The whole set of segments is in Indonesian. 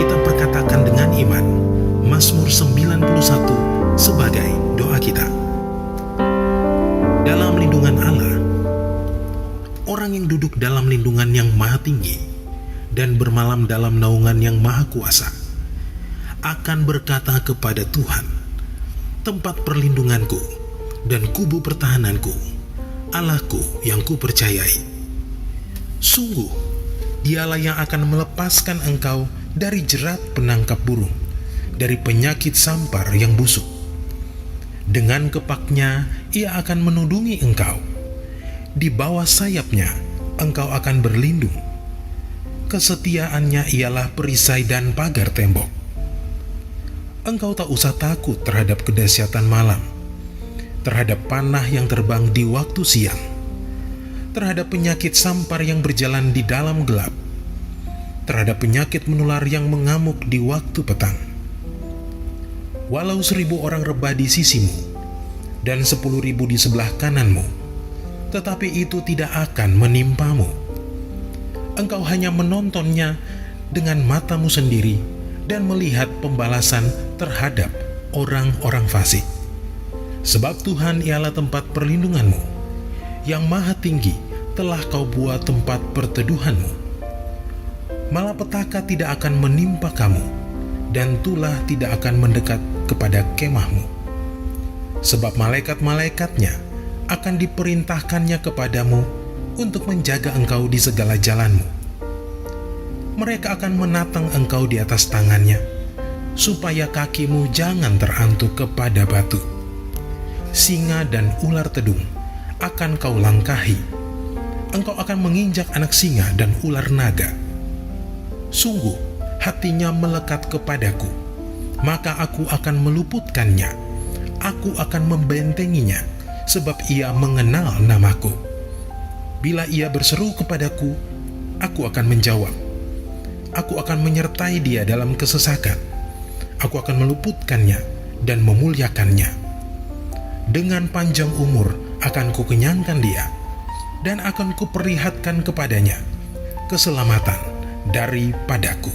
kita perkatakan dengan iman Mazmur 91 sebagai doa kita. Dalam lindungan Allah, orang yang duduk dalam lindungan yang maha tinggi dan bermalam dalam naungan yang maha kuasa akan berkata kepada Tuhan, tempat perlindunganku dan kubu pertahananku, Allahku yang kupercayai. Sungguh, Dialah yang akan melepaskan engkau dari jerat penangkap burung, dari penyakit sampar yang busuk. Dengan kepaknya Ia akan menudungi engkau. Di bawah sayapnya engkau akan berlindung. Kesetiaannya ialah perisai dan pagar tembok. Engkau tak usah takut terhadap kedahsyatan malam, terhadap panah yang terbang di waktu siang, terhadap penyakit sampar yang berjalan di dalam gelap, terhadap penyakit menular yang mengamuk di waktu petang. Walau 1000 orang rebah di sisimu dan 10.000 di sebelah kananmu, tetapi itu tidak akan menimpamu. Engkau hanya menontonnya dengan matamu sendiri dan melihat pembalasan terhadap orang-orang fasik. Sebab Tuhan ialah tempat perlindunganmu, yang maha tinggi telah kau buat tempat perteduhanmu. Malapetaka tidak akan menimpa kamu, dan tulah tidak akan mendekat kepada kemahmu. Sebab malaikat-malaikatnya akan diperintahkannya kepadamu untuk menjaga engkau di segala jalanmu. Mereka akan menatang engkau di atas tangannya, supaya kakimu jangan terantuk kepada batu. Singa dan ular tedung akan kau langkahi. Engkau akan menginjak anak singa dan ular naga. Sungguh, hatinya melekat kepadaku, maka aku akan meluputkannya. Aku akan membentenginya, sebab ia mengenal namaku. Bila ia berseru kepadaku, aku akan menjawab. Aku akan menyertai dia dalam kesesakan. Aku akan meluputkannya dan memuliakannya. Dengan panjang umur akan kukenyangkan dia, dan akan kuperlihatkan kepadanya keselamatan daripadaku.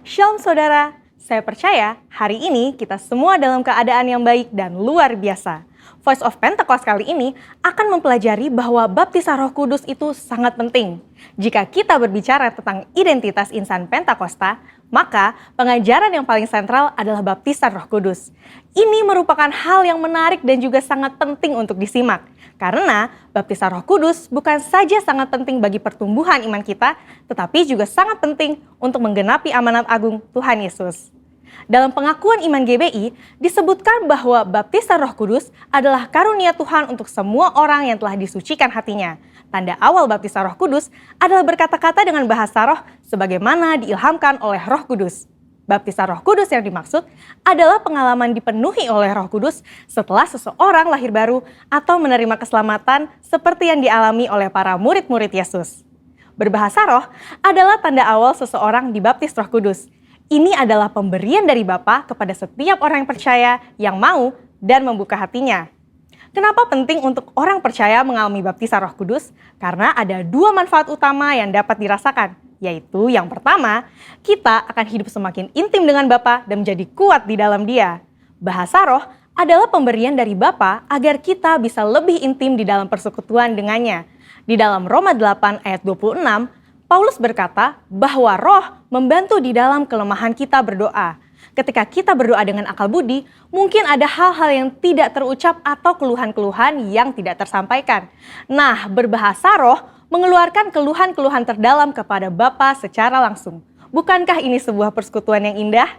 Shalom saudara, saya percaya hari ini kita semua dalam keadaan yang baik dan luar biasa. Voice of Pentecost kali ini akan mempelajari bahwa baptisan Roh Kudus itu sangat penting. Jika kita berbicara tentang identitas insan Pentakosta, maka pengajaran yang paling sentral adalah baptisan Roh Kudus. Ini merupakan hal yang menarik dan juga sangat penting untuk disimak. Karena baptisan Roh Kudus bukan saja sangat penting bagi pertumbuhan iman kita, tetapi juga sangat penting untuk menggenapi amanat agung Tuhan Yesus. Dalam pengakuan iman GBI, disebutkan bahwa baptisan Roh Kudus adalah karunia Tuhan untuk semua orang yang telah disucikan hatinya. Tanda awal baptisan Roh Kudus adalah berkata-kata dengan bahasa roh sebagaimana diilhamkan oleh Roh Kudus. Baptisan Roh Kudus yang dimaksud adalah pengalaman dipenuhi oleh Roh Kudus setelah seseorang lahir baru atau menerima keselamatan seperti yang dialami oleh para murid-murid Yesus. Berbahasa roh adalah tanda awal seseorang dibaptis Roh Kudus. Ini adalah pemberian dari Bapa kepada setiap orang yang percaya, yang mau, dan membuka hatinya. Kenapa penting untuk orang percaya mengalami baptisan Roh Kudus? Karena ada 2 manfaat utama yang dapat dirasakan, yaitu yang pertama, kita akan hidup semakin intim dengan Bapa dan menjadi kuat di dalam Dia. Bahasa roh adalah pemberian dari Bapa agar kita bisa lebih intim di dalam persekutuan dengannya. Di dalam Roma 8 ayat 26, Paulus berkata bahwa roh membantu di dalam kelemahan kita berdoa. Ketika kita berdoa dengan akal budi, mungkin ada hal-hal yang tidak terucap atau keluhan-keluhan yang tidak tersampaikan. Nah, berbahasa roh mengeluarkan keluhan-keluhan terdalam kepada Bapa secara langsung. Bukankah ini sebuah persekutuan yang indah?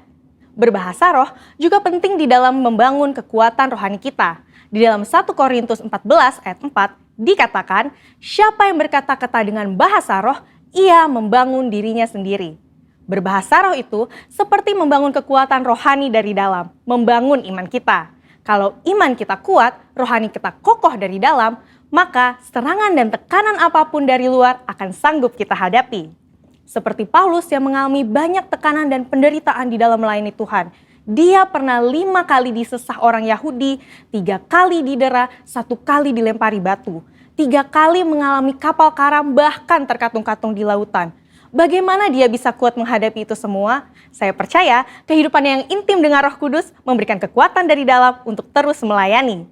Berbahasa roh juga penting di dalam membangun kekuatan rohani kita. Di dalam 1 Korintus 14 ayat 4 dikatakan, siapa yang berkata-kata dengan bahasa roh, ia membangun dirinya sendiri. Berbahasa roh itu seperti membangun kekuatan rohani dari dalam, membangun iman kita. Kalau iman kita kuat, rohani kita kokoh dari dalam, maka serangan dan tekanan apapun dari luar akan sanggup kita hadapi. Seperti Paulus yang mengalami banyak tekanan dan penderitaan di dalam melayani Tuhan. Dia pernah 5 kali disesah orang Yahudi, 3 kali didera, 1 kali dilempari batu, 3 kali mengalami kapal karam bahkan terkatung-katung di lautan. Bagaimana dia bisa kuat menghadapi itu semua? Saya percaya kehidupannya yang intim dengan Roh Kudus memberikan kekuatan dari dalam untuk terus melayani.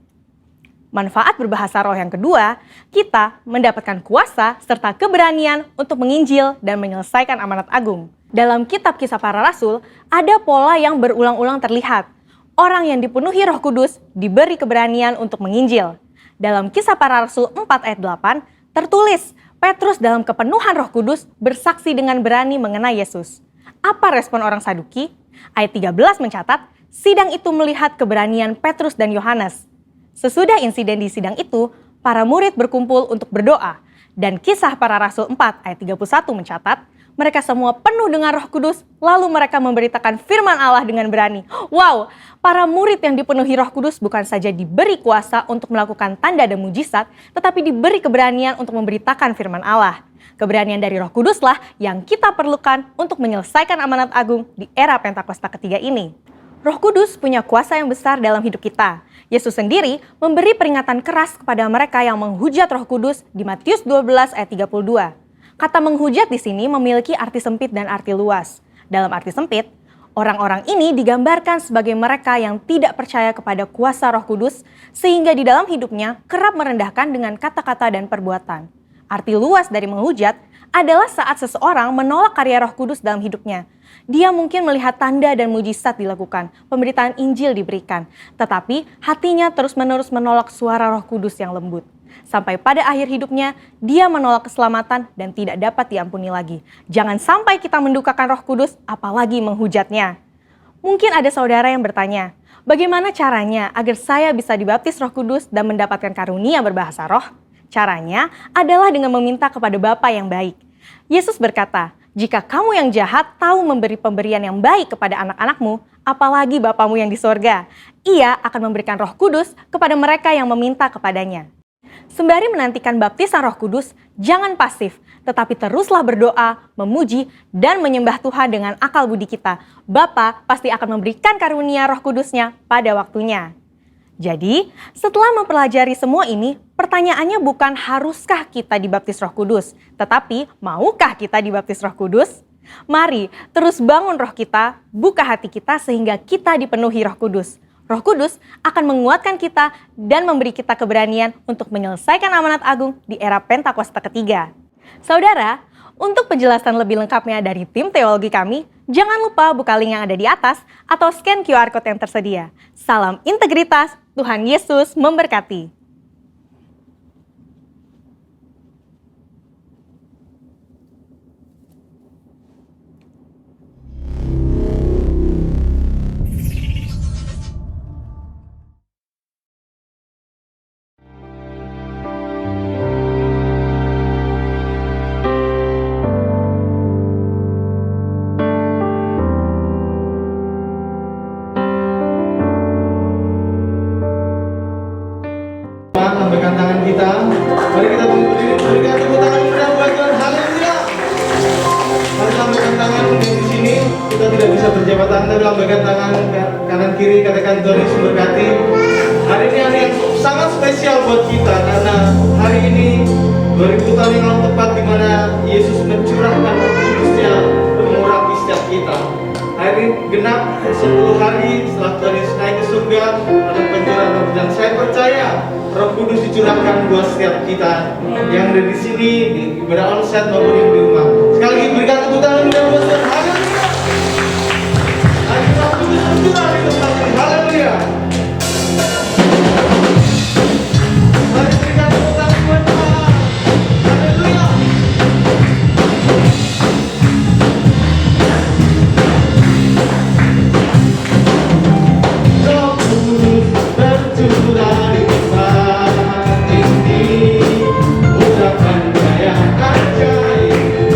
Manfaat berbahasa roh yang kedua, kita mendapatkan kuasa serta keberanian untuk menginjil dan menyelesaikan amanat agung. Dalam kitab Kisah Para Rasul, ada pola yang berulang-ulang terlihat. Orang yang dipenuhi Roh Kudus diberi keberanian untuk menginjil. Dalam Kisah Para Rasul 4 ayat 8, tertulis, Petrus dalam kepenuhan Roh Kudus bersaksi dengan berani mengenai Yesus. Apa respon orang Saduki? Ayat 13 mencatat, sidang itu melihat keberanian Petrus dan Yohanes. Sesudah insiden di sidang itu, para murid berkumpul untuk berdoa. Dan Kisah Para Rasul 4 ayat 31 mencatat, mereka semua penuh dengan Roh Kudus, lalu mereka memberitakan firman Allah dengan berani. Wow, para murid yang dipenuhi Roh Kudus bukan saja diberi kuasa untuk melakukan tanda dan mujizat, tetapi diberi keberanian untuk memberitakan firman Allah. Keberanian dari Roh Kuduslah yang kita perlukan untuk menyelesaikan amanat agung di era Pentakosta ketiga ini. Roh Kudus punya kuasa yang besar dalam hidup kita. Yesus sendiri memberi peringatan keras kepada mereka yang menghujat Roh Kudus di Matius 12 ayat 32. Kata menghujat di sini memiliki arti sempit dan arti luas. Dalam arti sempit, orang-orang ini digambarkan sebagai mereka yang tidak percaya kepada kuasa Roh Kudus, sehingga di dalam hidupnya kerap merendahkan dengan kata-kata dan perbuatan. Arti luas dari menghujat adalah saat seseorang menolak karya Roh Kudus dalam hidupnya. Dia mungkin melihat tanda dan mujizat dilakukan, pemberitaan Injil diberikan, tetapi hatinya terus-menerus menolak suara Roh Kudus yang lembut. Sampai pada akhir hidupnya, dia menolak keselamatan dan tidak dapat diampuni lagi. Jangan sampai kita mendukakan Roh Kudus, apalagi menghujatnya. Mungkin ada saudara yang bertanya, bagaimana caranya agar saya bisa dibaptis Roh Kudus dan mendapatkan karunia berbahasa roh? Caranya adalah dengan meminta kepada Bapa yang baik. Yesus berkata, jika kamu yang jahat tahu memberi pemberian yang baik kepada anak-anakmu, apalagi Bapamu yang di sorga, Ia akan memberikan Roh Kudus kepada mereka yang meminta kepadanya. Sembari menantikan baptisan Roh Kudus, jangan pasif, tetapi teruslah berdoa, memuji, dan menyembah Tuhan dengan akal budi kita. Bapa pasti akan memberikan karunia Roh Kudusnya pada waktunya. Jadi, setelah mempelajari semua ini, pertanyaannya bukan haruskah kita dibaptis Roh Kudus, tetapi maukah kita dibaptis Roh Kudus? Mari terus bangun roh kita, buka hati kita sehingga kita dipenuhi Roh Kudus. Roh Kudus akan menguatkan kita dan memberi kita keberanian untuk menyelesaikan amanat agung di era Pentakosta ketiga. Saudara, untuk penjelasan lebih lengkapnya dari tim teologi kami, jangan lupa buka link yang ada di atas atau scan QR Code yang tersedia. Salam integritas, Tuhan Yesus memberkati. Lambaikan tangan kita. Mari kita tunggu berdiri. Berikan tepuk tangan kita buat Tuhan. Haleluya. Mari lambaikan tangan di sini. Kita tidak bisa berjabat tangan, tapi lambaikan tangan kanan kiri. Katakan Tuhan Yesus memberkati. Hari ini hari yang sangat spesial buat kita karena hari ini 2000 tahun yang lalu tepat di mana Yesus mencurahkan Roh Kudusnya untuk mengurapi setiap kita. Hari ini genap 10 hari setelah Tuhan Yesus naik ke surga ada pencurahan Roh Kudus, dan saya percaya Roh Kudus dicurahkan buat setiap kita yang ada di sini di ibadah onsite maupun yang di rumah. Sekali lagi berikan tepuk tangan buat Tuhan. Haleluya. Hari Roh Kudus mencurah di tempat ini. Haleluya. Mari berikan tepuk tangan buat Tuhan. Haleluya. Roh Kudus bercurah di tempat ini, ucapan yang ajaib.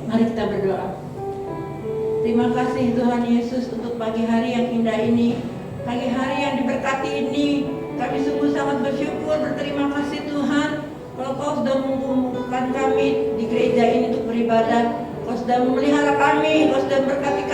Mari kita berdoa. Terima kasih Tuhan Yesus untuk pagi hari yang indah ini, pagi hari yang diberkati ini. Kami sungguh sangat bersyukur, berterima kasih Tuhan, kalau Kau sudah mengumpulkan kami di gereja ini untuk beribadah. Kau sudah memelihara kami, Kau sudah berkati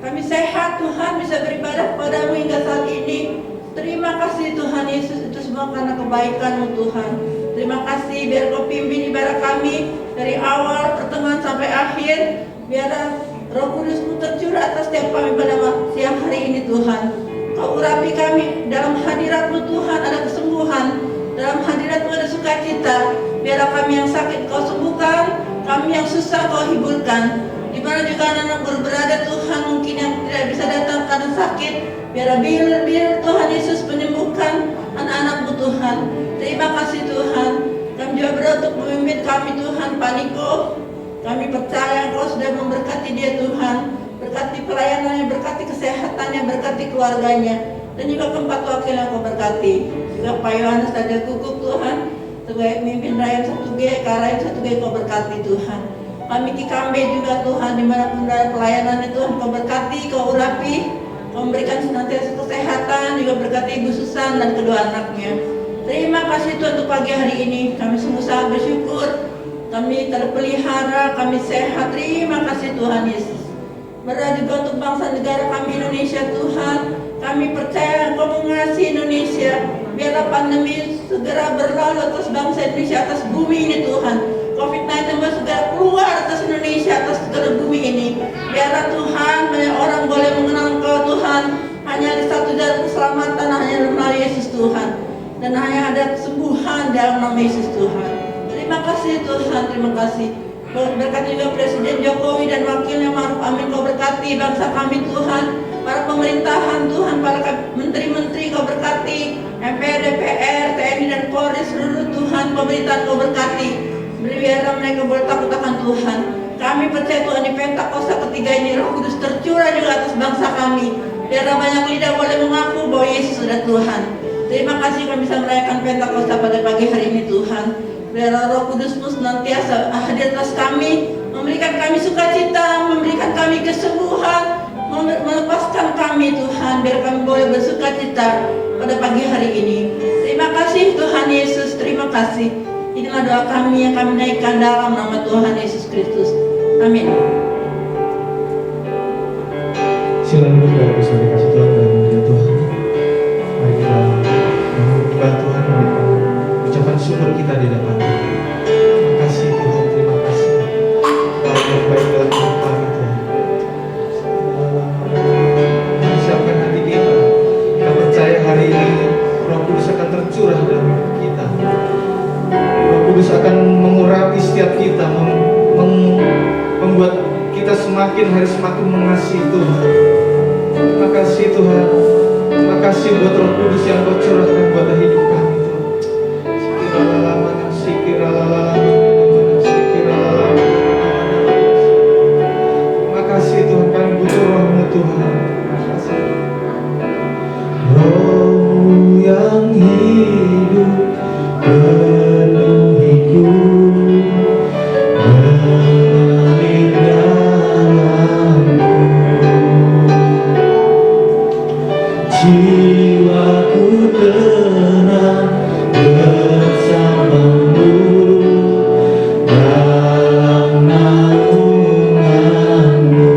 kami sehat Tuhan, bisa beribadah kepadamu hingga saat ini. Terima kasih Tuhan Yesus, itu semua karena kebaikan-Mu Tuhan. Terima kasih, biar Kau pimpin ibadah kami dari awal, pertengahan sampai akhir. Biar Roh Kudus-Mu tercurah atas setiap kami pada siang hari ini Tuhan. Kau urapi kami, dalam hadirat-Mu Tuhan ada kesembuhan, dalam hadirat-Mu ada sukacita. Biarlah kami yang sakit Kau sembuhkan, kami yang susah Kau hiburkan. Di mana juga anak-anak berada Tuhan, mungkin yang tidak bisa datang karena sakit, biarlah biar Tuhan Yesus menyembuhkan anak-anak-Mu Tuhan. Terima kasih Tuhan. Kami juga berdoa untuk memimpin kami Tuhan, Pak Niko. Kami percaya Kau sudah memberkati dia Tuhan, berkati pelayanannya, berkati kesehatannya, berkati keluarganya, dan juga keempat wakil yang Kau berkati. Juga Pak Yohanes Raja Guguk Tuhan, sebagai pemimpin rakyat 1G, Karayan 1G Kau berkati Tuhan. Kami Kikambe juga Tuhan, dimanapun ada pelayanannya Tuhan, Kau berkati, Kau urapi, Kau memberikan senantiasa kesehatan, juga berkati Ibu Susan dan kedua anaknya. Terima kasih Tuhan untuk pagi hari ini, kami sungguh sangat bersyukur. Kami terpelihara, kami sehat. Terima kasih Tuhan Yesus. Berdoa juga untuk bangsa negara kami Indonesia Tuhan. Kami percaya Kau mengasihi Indonesia. Biarlah pandemi segera berlalu atas bangsa Indonesia, atas bumi ini Tuhan. COVID-19 segera keluar atas Indonesia, atas segala bumi ini. Biarlah Tuhan, banyak orang boleh mengenal Kau Tuhan. Hanya ada satu jalan keselamatan, hanya dalam nama Yesus Tuhan. Dan hanya ada kesembuhan dalam nama Yesus Tuhan. Terima kasih Tuhan, terima kasih. Berkati juga Presiden Jokowi dan wakilnya Ma'ruf Amin, Kau berkati bangsa kami Tuhan. Para pemerintahan Tuhan, para menteri-menteri Kau berkati, MPR, DPR, TNI dan Polri, seluruh Tuhan pemerintahan Kau berkati. Biarlah mereka boleh takut akan Tuhan. Kami percaya Tuhan di Pentakosta ketiga ini Roh Kudus tercurah juga atas bangsa kami. Biarlah banyak lidah boleh mengaku bahwa Yesus adalah Tuhan. Terima kasih kami bisa merayakan Pentakosta pada pagi hari ini Tuhan. Biarlah Roh Kudus-Mu senantiasa hadir atas kami, memberikan kami sukacita, memberikan kami kesembuhan, melepaskan kami Tuhan, biar kami boleh bersukacita pada pagi hari ini. Terima kasih Tuhan Yesus, terima kasih. Inilah doa kami yang kami naikkan dalam nama Tuhan Yesus Kristus. Amin. Silakan duduk Bapak Ibu dikasih Tuhan dan memuliakan Tuhan. Mari kita menyembah Tuhan, ucapan syukur kita di depan. Terima kasih Tuhan, terima kasih. Kau yang baik dalam hidup kami Tuhan. Siapkan hati kita. Kita percaya hari ini Roh Kudus akan tercurah dalam hidup kita. Roh Kudus akan mengurapi setiap kita, membuat kita semakin hari semakin mengasihi Tuhan. Terima kasih Tuhan. Terima kasih buat Roh Kudus yang Kau curahkan buat hidup kami Tuhan. Terima kasih Tuhan, kami butuh Roh-Mu Tuhan. Terima kasih. Roh yang hidup penuhiku, mengalir dalamku. Jiwaku tenang bersamamu dalam naunganmu.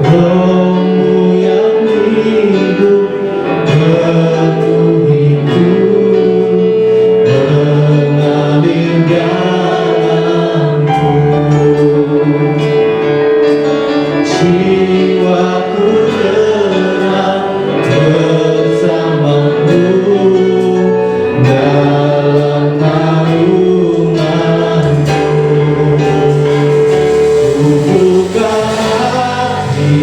Roh-Mu yang hidup penuhiku, mengalir dalamku. Jiwaku tenang bersamamu dalam naunganmu. Ku buka hati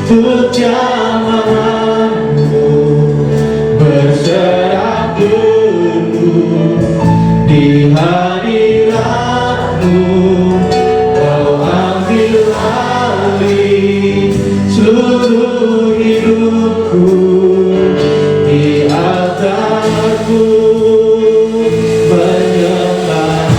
untuk jamahanmu, berserah penuh di hadirat-Mu. Kau ambil alih seluruh hidupku, di atasku menyembah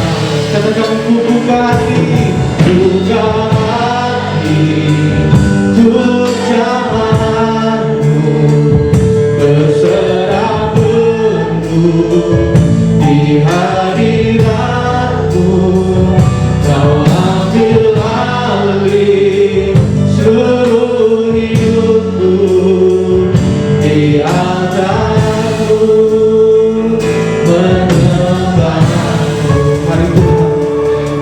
Di hadiratmu Kau ambil alih seluruh hidupku. Di atasmu menyembahmu. Mari Tuhan,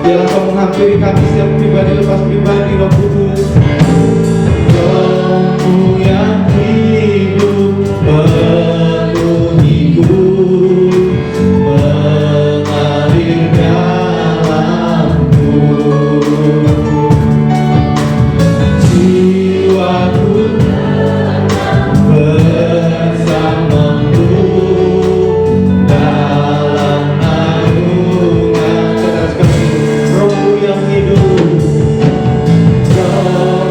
biarlah Kau menghampiri kami setiap pribadi lepas pribadi, Roh Kudus. Rohmu yang hidup penuhiku, mengalir dalamku. Jiwaku bersamamu dalam naungan. Saudara sekalian, Rohmu yang hidup, Rohmu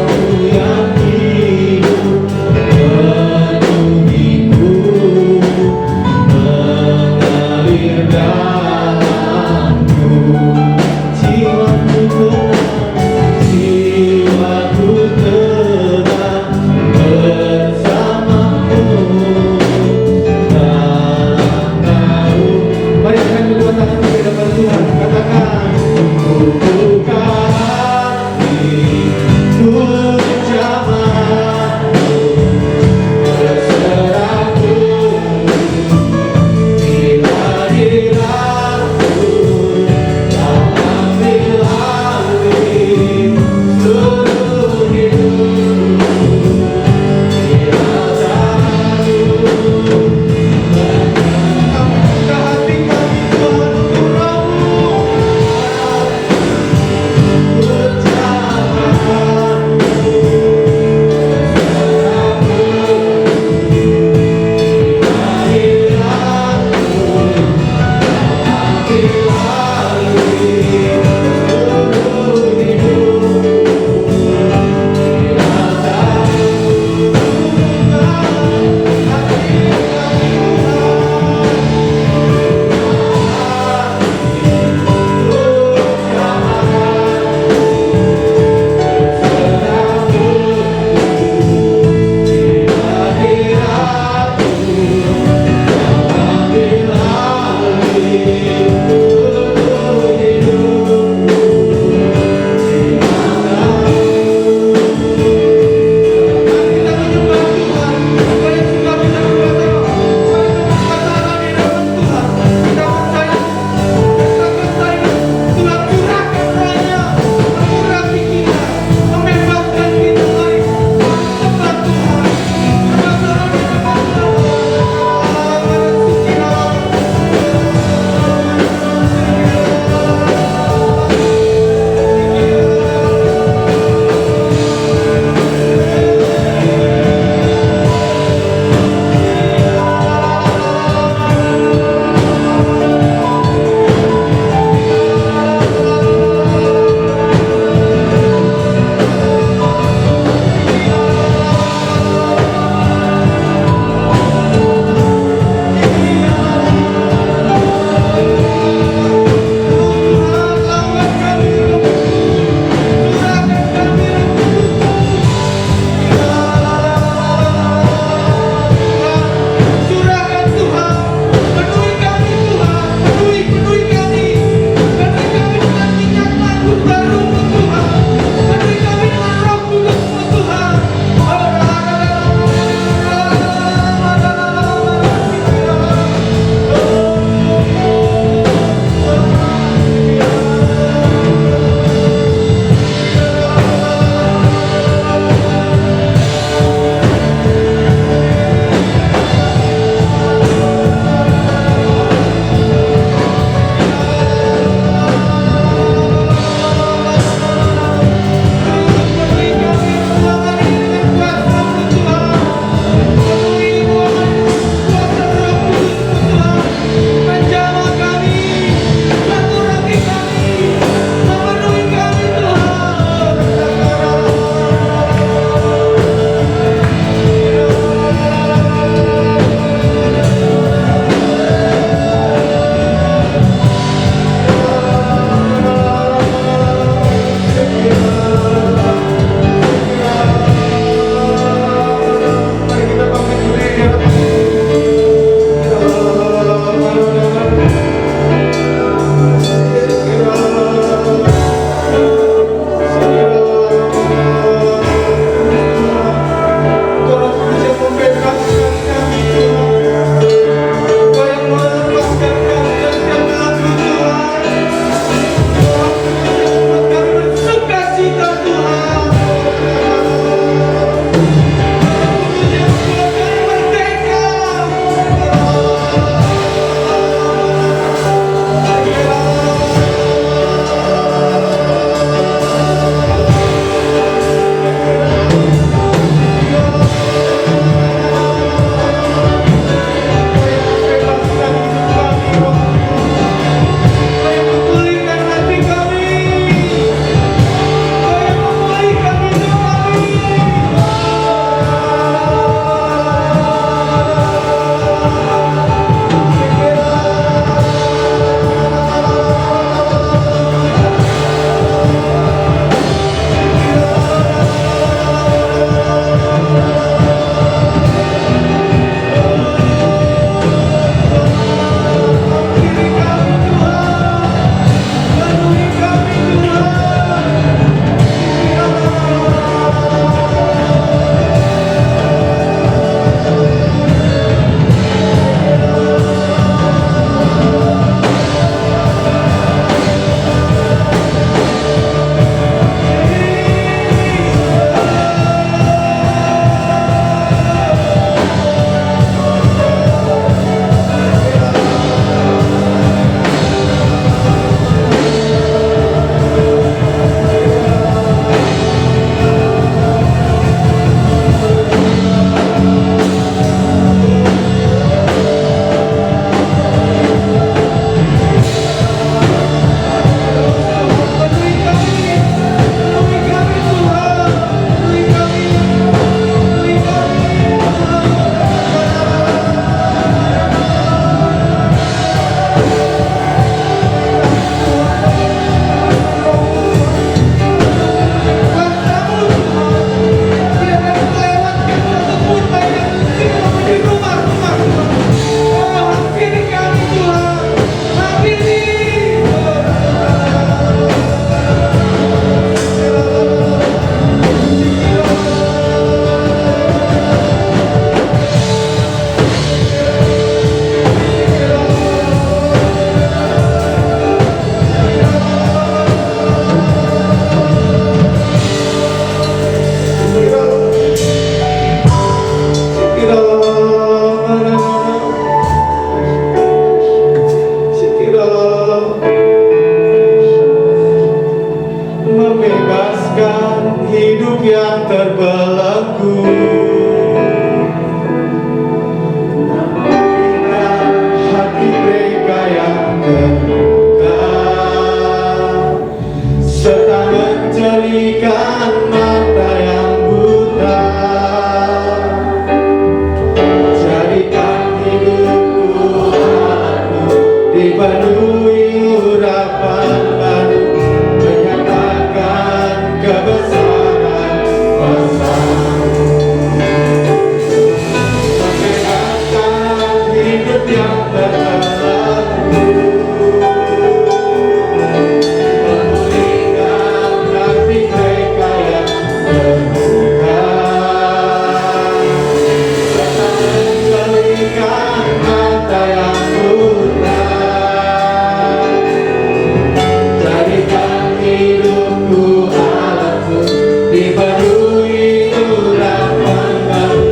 dipenuhi urapan baru, menyatakan kebesaran kuasa-Mu. Memperlihatkan hidup yang terlalu, memulihkan hati mereka yang terluka, serta menjadikan mata yang buta. Jadikan hidupku alatmu, dipenuhi urapan baru,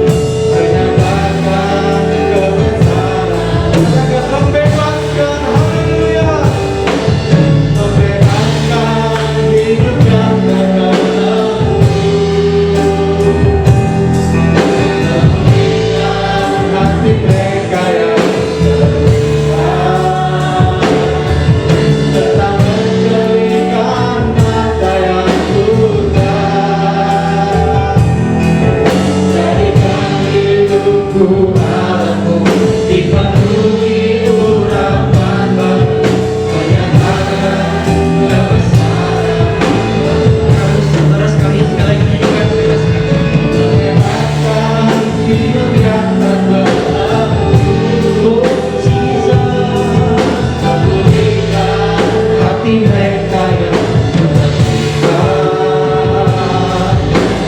menyatakan kebesaran. Jangan membebaskan, haleluya, membebaskan hidup yang terbelenggu, memulihkan hati mereka yang terluka, serta menjadikan mata yang buta. Jadikan hidupku alatmu, dipenuhi urapan baru, menyatakan kebesaran. Saudara sekalian, sekali lagi nyanyikan, membebaskan hidup yang terbelenggu, memulihkan hati mereka yang terluka,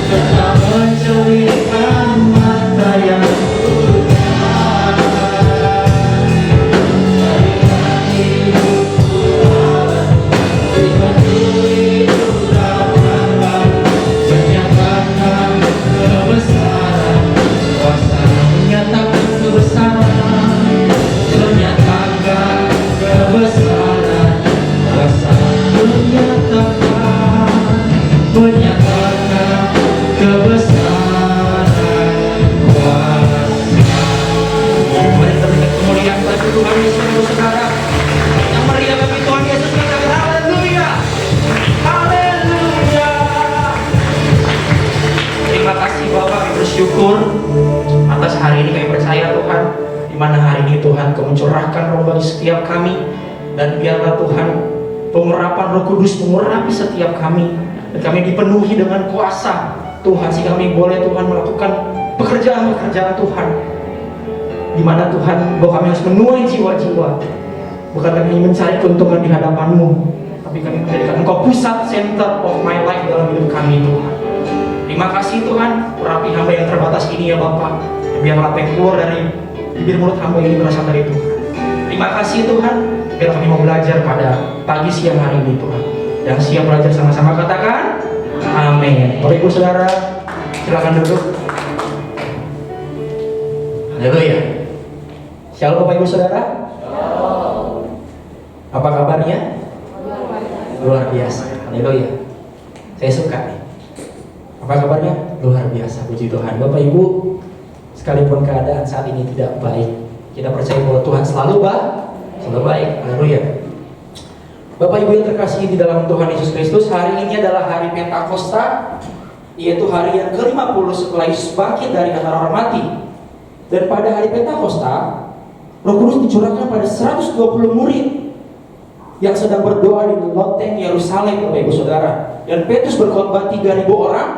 serta menjadikan mata yang buta. Jadikan hidupku alatmu, dipenuhi urapan baru, menyatakan kebesaran kuasa, menyatakan kebesaran, menyatakan kebesaran kuasa, menyatakan kebesaran kuasa. Mari kita berikan kemuliaan bagi Tuhan Yesus, saudara. Yang meriah bagi Tuhan Yesus, katakan haleluya, haleluya. Terima kasih Bapak, kami bersyukur atas hari ini. Kami percaya Tuhan, di mana hari ini Tuhan Kau mencurahkan roh bagi setiap kami, dan biarlah Tuhan pengurapan Roh Kudus mengurapi setiap kami, dan kami dipenuhi dengan kuasa Tuhan, sehingga kami boleh Tuhan melakukan pekerjaan-pekerjaan Tuhan, di mana Tuhan bahwa kami harus menuai jiwa-jiwa, bukan kami mencari keuntungan di hadapan-Mu, tapi kami menjadikan Engkau pusat, center of my life dalam hidup kami Tuhan. Terima kasih Tuhan, urapi hamba yang terbatas ini ya Bapak, biarlah apa yang keluar dari bibir mulut hamba ini berasal dari Tuhan. Terima kasih Tuhan, biar kami mau belajar pada pagi siang hari ini Tuhan, dan siap belajar sama-sama, katakan amin. Bapak Ibu Saudara, silakan duduk. Haleluya. Shalom Bapak Ibu Saudara. Apa kabarnya? Luar biasa. Haleluya. Saya suka nih. Apa kabarnya? Luar biasa, puji Tuhan. Bapak Ibu, sekalipun keadaan saat ini tidak baik, kita percaya bahwa Tuhan selalu baik. Haleluya. Bapak Ibu yang terkasihi di dalam Tuhan Yesus Kristus, hari ini adalah hari Pentakosta, yaitu hari yang ke-50 setelah Yesus bangkit dari antara orang mati. Dan pada hari Pentakosta, Roh Kudus dicurahkan pada 120 murid yang sedang berdoa di loteng Yerusalem, Bapak Ibu Saudara. Dan Petrus berkhotbah, 3.000 orang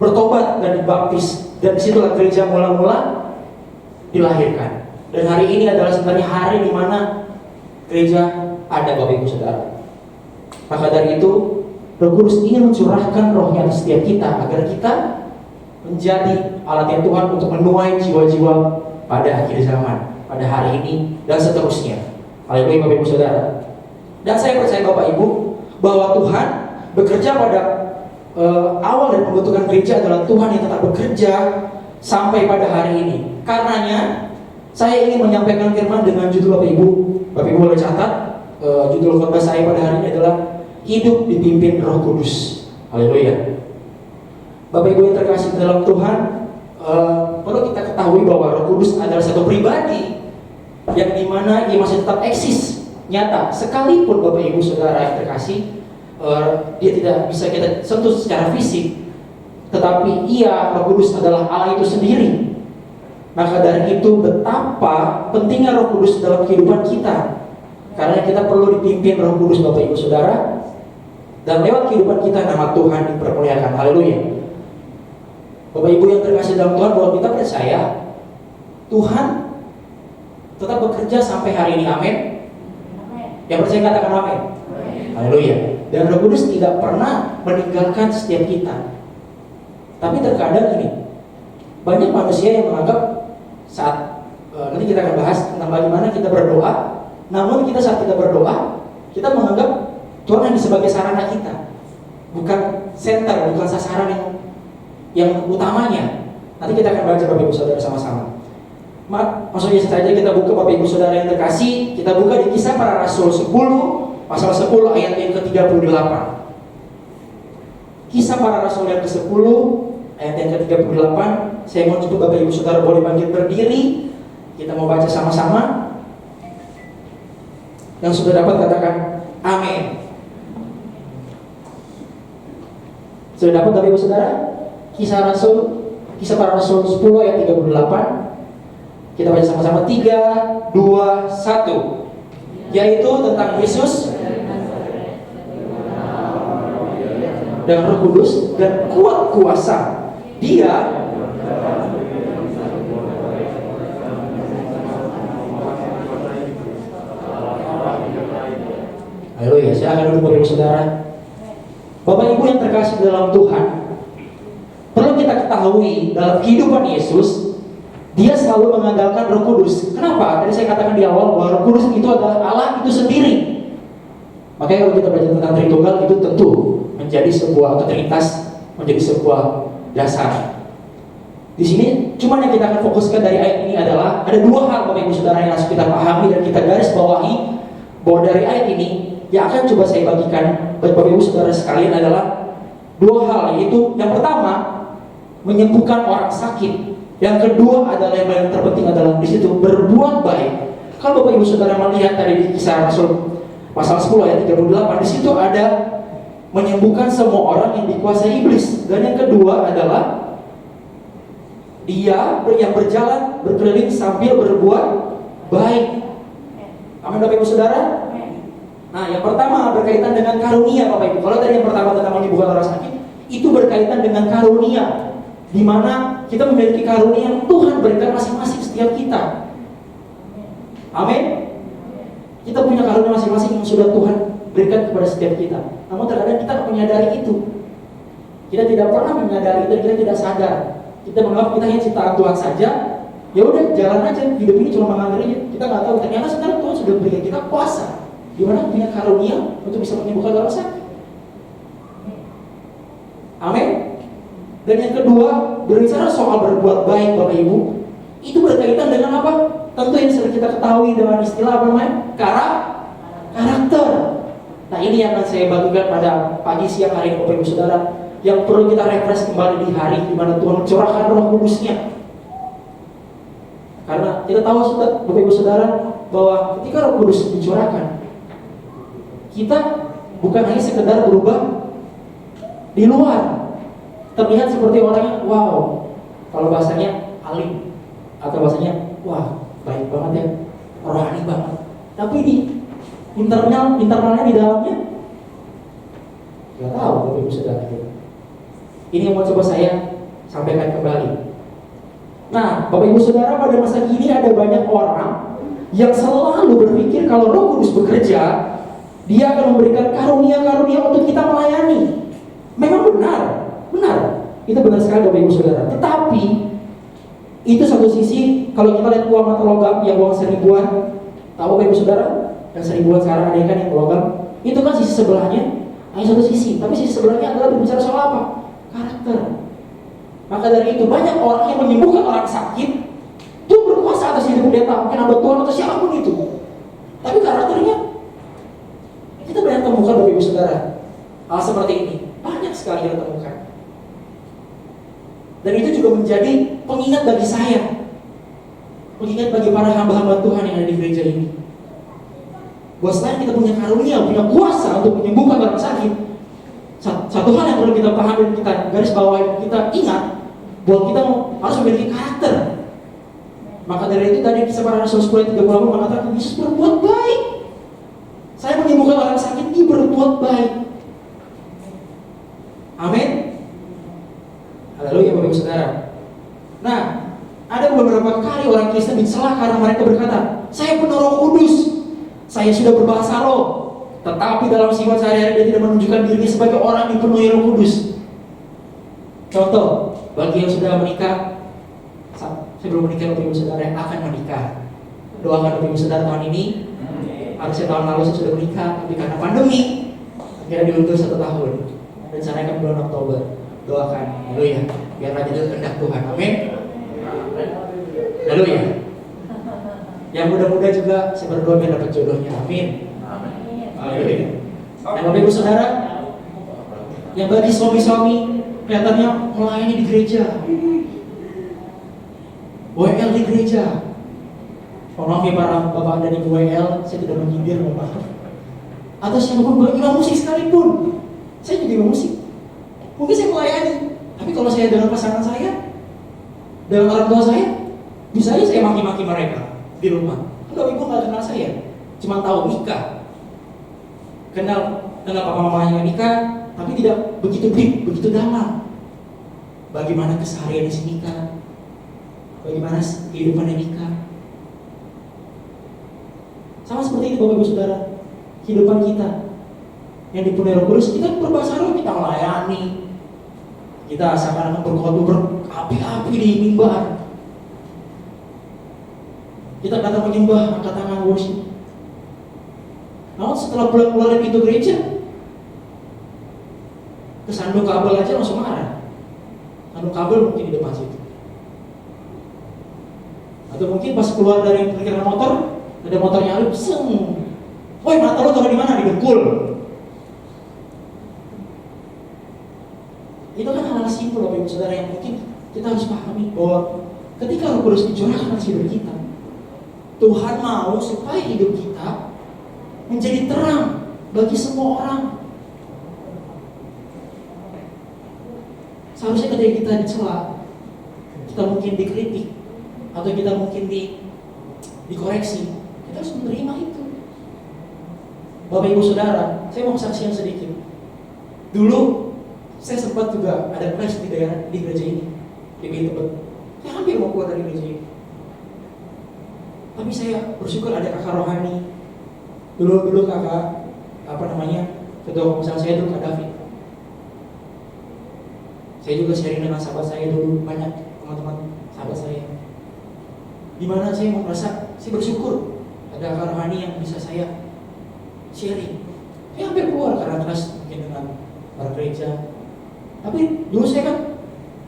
bertobat dan dibaptis, dan disitulah gereja mula-mula dilahirkan. Dan hari ini adalah sebenarnya hari di mana gereja ada, Bapak Ibu Saudara. Maka dari itu, Roh Kudus ingin mencurahkan rohnya di setiap kita, agar kita menjadi alatnya Tuhan untuk menuai jiwa-jiwa pada akhir zaman, pada hari ini dan seterusnya. Haleluya Bapak Ibu Saudara. Dan saya percaya Bapak Ibu bahwa Tuhan bekerja pada awal dari pembentukan gereja adalah Tuhan yang tetap bekerja sampai pada hari ini. Karenanya saya ingin menyampaikan firman dengan judul, Bapak Ibu boleh catat, judul khotbah saya pada hari ini adalah hidup dipimpin Roh Kudus. Haleluya. Bapak Ibu yang terkasih dalam Tuhan, perlu kita ketahui bahwa Roh Kudus adalah satu pribadi yang dimana ia masih tetap eksis, nyata. Sekalipun Bapak Ibu Saudara yang terkasih, dia tidak bisa kita sentuh secara fisik, tetapi ia, Roh Kudus adalah Allah itu sendiri. Maka dari itu betapa pentingnya Roh Kudus dalam kehidupan kita. Karena kita perlu dipimpin Roh Kudus Bapak Ibu Saudara, dan lewat kehidupan kita nama Tuhan dipermuliakan. Haleluya. Bapak Ibu yang terkasih dalam Tuhan, bahwa kita percaya Tuhan tetap bekerja sampai hari ini. Amin. Yang percaya katakan amin. Haleluya. Dan Roh Kudus tidak pernah meninggalkan setiap kita. Tapi terkadang ini banyak manusia yang menganggap saat nanti kita akan bahas tentang bagaimana kita berdoa. Namun kita saat kita berdoa, kita menganggap Tuhan hanya sebagai sarana kita, bukan center, bukan sasaran yang utamanya. Nanti kita akan baca Bapak Ibu Saudara sama-sama. Maksudnya saja kita buka Bapak Ibu Saudara yang terkasih, kita buka di Kisah Para Rasul 10, pasal 10 ayat yang ke-38. Kisah Para Rasul yang ke-10 ayat yang ke-38. Saya mau coba Bapak Ibu Saudara boleh bangkit berdiri. Kita mau baca sama-sama. Yang sudah dapat katakan amin. Sudah dapat Bapak Ibu Saudara? Kisah Para Rasul 10 ayat 38. Kita baca sama-sama 3, 2, 1. Yaitu tentang Yesus dan Roh Kudus dan kuat kuasa. Dia Haleluya. Silakan duduk Bapak Ibu Saudara. Bapak Ibu yang terkasih dalam Tuhan, perlu kita ketahui dalam kehidupan Yesus, Dia selalu mengandalkan Roh Kudus. Kenapa? Tadi saya katakan di awal bahwa Roh Kudus itu adalah Allah itu sendiri. Makanya kalau kita belajar tentang Tritunggal, itu tentu menjadi sebuah, atau Trinitas menjadi sebuah dasar. Di sini cuma yang kita akan fokuskan dari ayat ini adalah ada dua hal Bapak Ibu Saudara yang harus kita pahami dan kita garis bawahi, bahwa dari ayat ini yang akan coba saya bagikan Bapak Ibu Saudara sekalian adalah dua hal, yaitu yang pertama menyembuhkan orang sakit, yang kedua adalah yang paling terpenting adalah di situ berbuat baik. Kalau Bapak Ibu Saudara melihat tadi di Kisah Rasul pasal 10 ayat 38, di situ ada menyembuhkan semua orang yang dikuasai iblis, dan yang kedua adalah dia yang berjalan berkeliling sambil berbuat baik. Amin Bapak Ibu Saudara. Nah, yang pertama berkaitan dengan karunia Bapak Ibu. Kalau tadi yang pertama tentang menyembuhkan orang sakit, itu berkaitan dengan karunia, di mana kita memiliki karunia yang Tuhan berikan masing-masing setiap kita. Amin. Kita punya karunia masing-masing yang sudah Tuhan berikan kepada setiap kita. Namun terkadang kita tidak menyadari itu. Kita tidak pernah menyadari itu, kita tidak sadar. Kita menganggap kita hanya ciptaan Tuhan saja. Ya udah, jalan aja, hidup ini cuma mengalir aja. Kita nggak tahu ternyata sekarang Tuhan sudah berikan kita kuasa, di mana punya karunia untuk bisa menyembuhkan orang sakit. Amin. Dan yang kedua, berbicara soal berbuat baik Bapak Ibu, itu berkaitan dengan apa? Tentu yang sering kita ketahui dengan istilah apa namanya? Karakter. Nah, ini yang akan saya bagikan pada pagi siang hari ini Bapak Ibu Saudara, yang perlu kita refresh kembali di hari di mana Tuhan mencurahkan Roh Kudus-Nya. Karena kita tahu Bapak Ibu Saudara bahwa ketika Roh Kudus dicurahkan, kita bukan hanya sekedar berubah di luar, terlihat seperti orang yang wow, kalau bahasanya alim, atau bahasanya wah baik banget ya, rohani banget. Tapi di internalnya di dalamnya nggak tahu Bapak Ibu Saudara. Ini yang mau coba saya sampaikan kembali. Nah, Bapak Ibu Saudara, pada masa kini ada banyak orang yang selalu berpikir kalau Roh Kudus bekerja, Dia akan memberikan karunia-karunia untuk kita melayani. Memang benar, itu benar sekali Bapak Ibu Saudara. Tetapi itu satu sisi, kalau kita lihat uang atau logam yang uang 1000-an, tahu Bapak Ibu Saudara, yang 1000-an sekarang ada kan yang logam, itu kan sisi sebelahnya hanya satu sisi, tapi sisi sebelahnya adalah berbicara soal apa? Karakter. Maka dari itu banyak orang yang menyembuhkan orang sakit, itu berkuasa atas hidup pendeta, mungkin hamba Tuhan atau siapapun itu. Tapi karakternya kita banyak temukan Bapak Ibu Saudara. Hal seperti ini banyak sekali kita temukan. Dan itu juga menjadi pengingat bagi saya, pengingat bagi para hamba-hamba Tuhan yang ada di gereja ini, bahwa selain kita punya karunia, punya kuasa untuk menyembuhkan orang sakit, satu hal yang perlu kita pahami dan kita garis bawahi, kita ingat bahwa kita harus memiliki karakter. Maka dari itu tadi Kisah Para Rasul 10:38 mengatakan Yesus berbuat baik. berbuat baik. Amin. Haleluya Bapak Ibu Saudara. Nah, ada beberapa kali orang Kristen dicela karena mereka berkata, saya penuh Roh Kudus, saya sudah berbahasa roh, tetapi dalam sifat sehari-hari dia tidak menunjukkan dirinya sebagai orang dipenuhi Roh Kudus. Contoh, bagi yang sudah menikah, saya belum menikah Bapak Ibu Saudara yang akan menikah, doakan Bapak Ibu Saudara tahun ini. Harusnya tahun lalu saya sudah menikah, tapi karena pandemi akhirnya diundur 1 tahun. Rencanakan bulan Oktober. Doakan, haleluya, biarlah jadi kehendak Tuhan. Amin. Haleluya. Yang muda-muda juga saya berdoa biar dapat jodohnya. Amin. Haleluya. Dan Bapak Ibu Saudara, yang bagi suami-suami kelihatannya melayani di gereja, WL di gereja. Maaf ya para bapak dan ibu WL, saya tidak menyindir, mohon maaf. Atau siapapun imam musik sekalipun, saya juga imam musik. Mungkin saya melayani, tapi kalau saya dengan pasangan saya, dengan orang tua saya, bisa aja saya maki-maki mereka di rumah. Enggak, ibu nggak kenal saya, cuma tahu nikah, kenal papa mamanya nikah, tapi tidak begitu deep, begitu dalam. Bagaimana keseharian di nikah, bagaimana kehidupan di nikah. Sama seperti itu Bapak Ibu Saudara, kehidupan kita yang dipenuhi Roh Kudus, kita berbahasa roh, kita melayani, kita seakan-akan berkhotbah berapi-api di mimbar, kita datang menyembah, angkat tangan worship. Namun setelah keluar dari pintu gereja, kesandung kabel aja langsung marah. Sandung kabel mungkin di depan situ, atau mungkin pas keluar dari parkiran motor, ada motornya lalu, seng, woi mata lo taruh di mana? Didengkul. Itu kan hal-hal simpel Bapak Ibu Saudara yang mungkin kita harus pahami bahwa ketika Roh Kudus dicurahkan dalam hidup kita, Tuhan mau supaya hidup kita menjadi terang bagi semua orang. Seharusnya ketika kita dicela, kita mungkin dikritik, atau kita mungkin dikoreksi, kita harus menerima itu. Bapak Ibu Saudara, saya mau kesaksian sedikit. Dulu saya sempat juga ada kelas di daerah di gereja ini, di Tebet. Saya hampir mau keluar dari gereja ini, tapi saya bersyukur ada kakak rohani. Dulu kakak ketua komisaris saya dulu Kak David. Saya juga sharing dengan sahabat saya dulu, banyak teman-teman sahabat saya. Dimana saya merasa saya bersyukur ada kakak rohani yang bisa saya sharing. Saya hampir keluar karena kelas mungkin dengan para gereja. Tapi dulu saya kan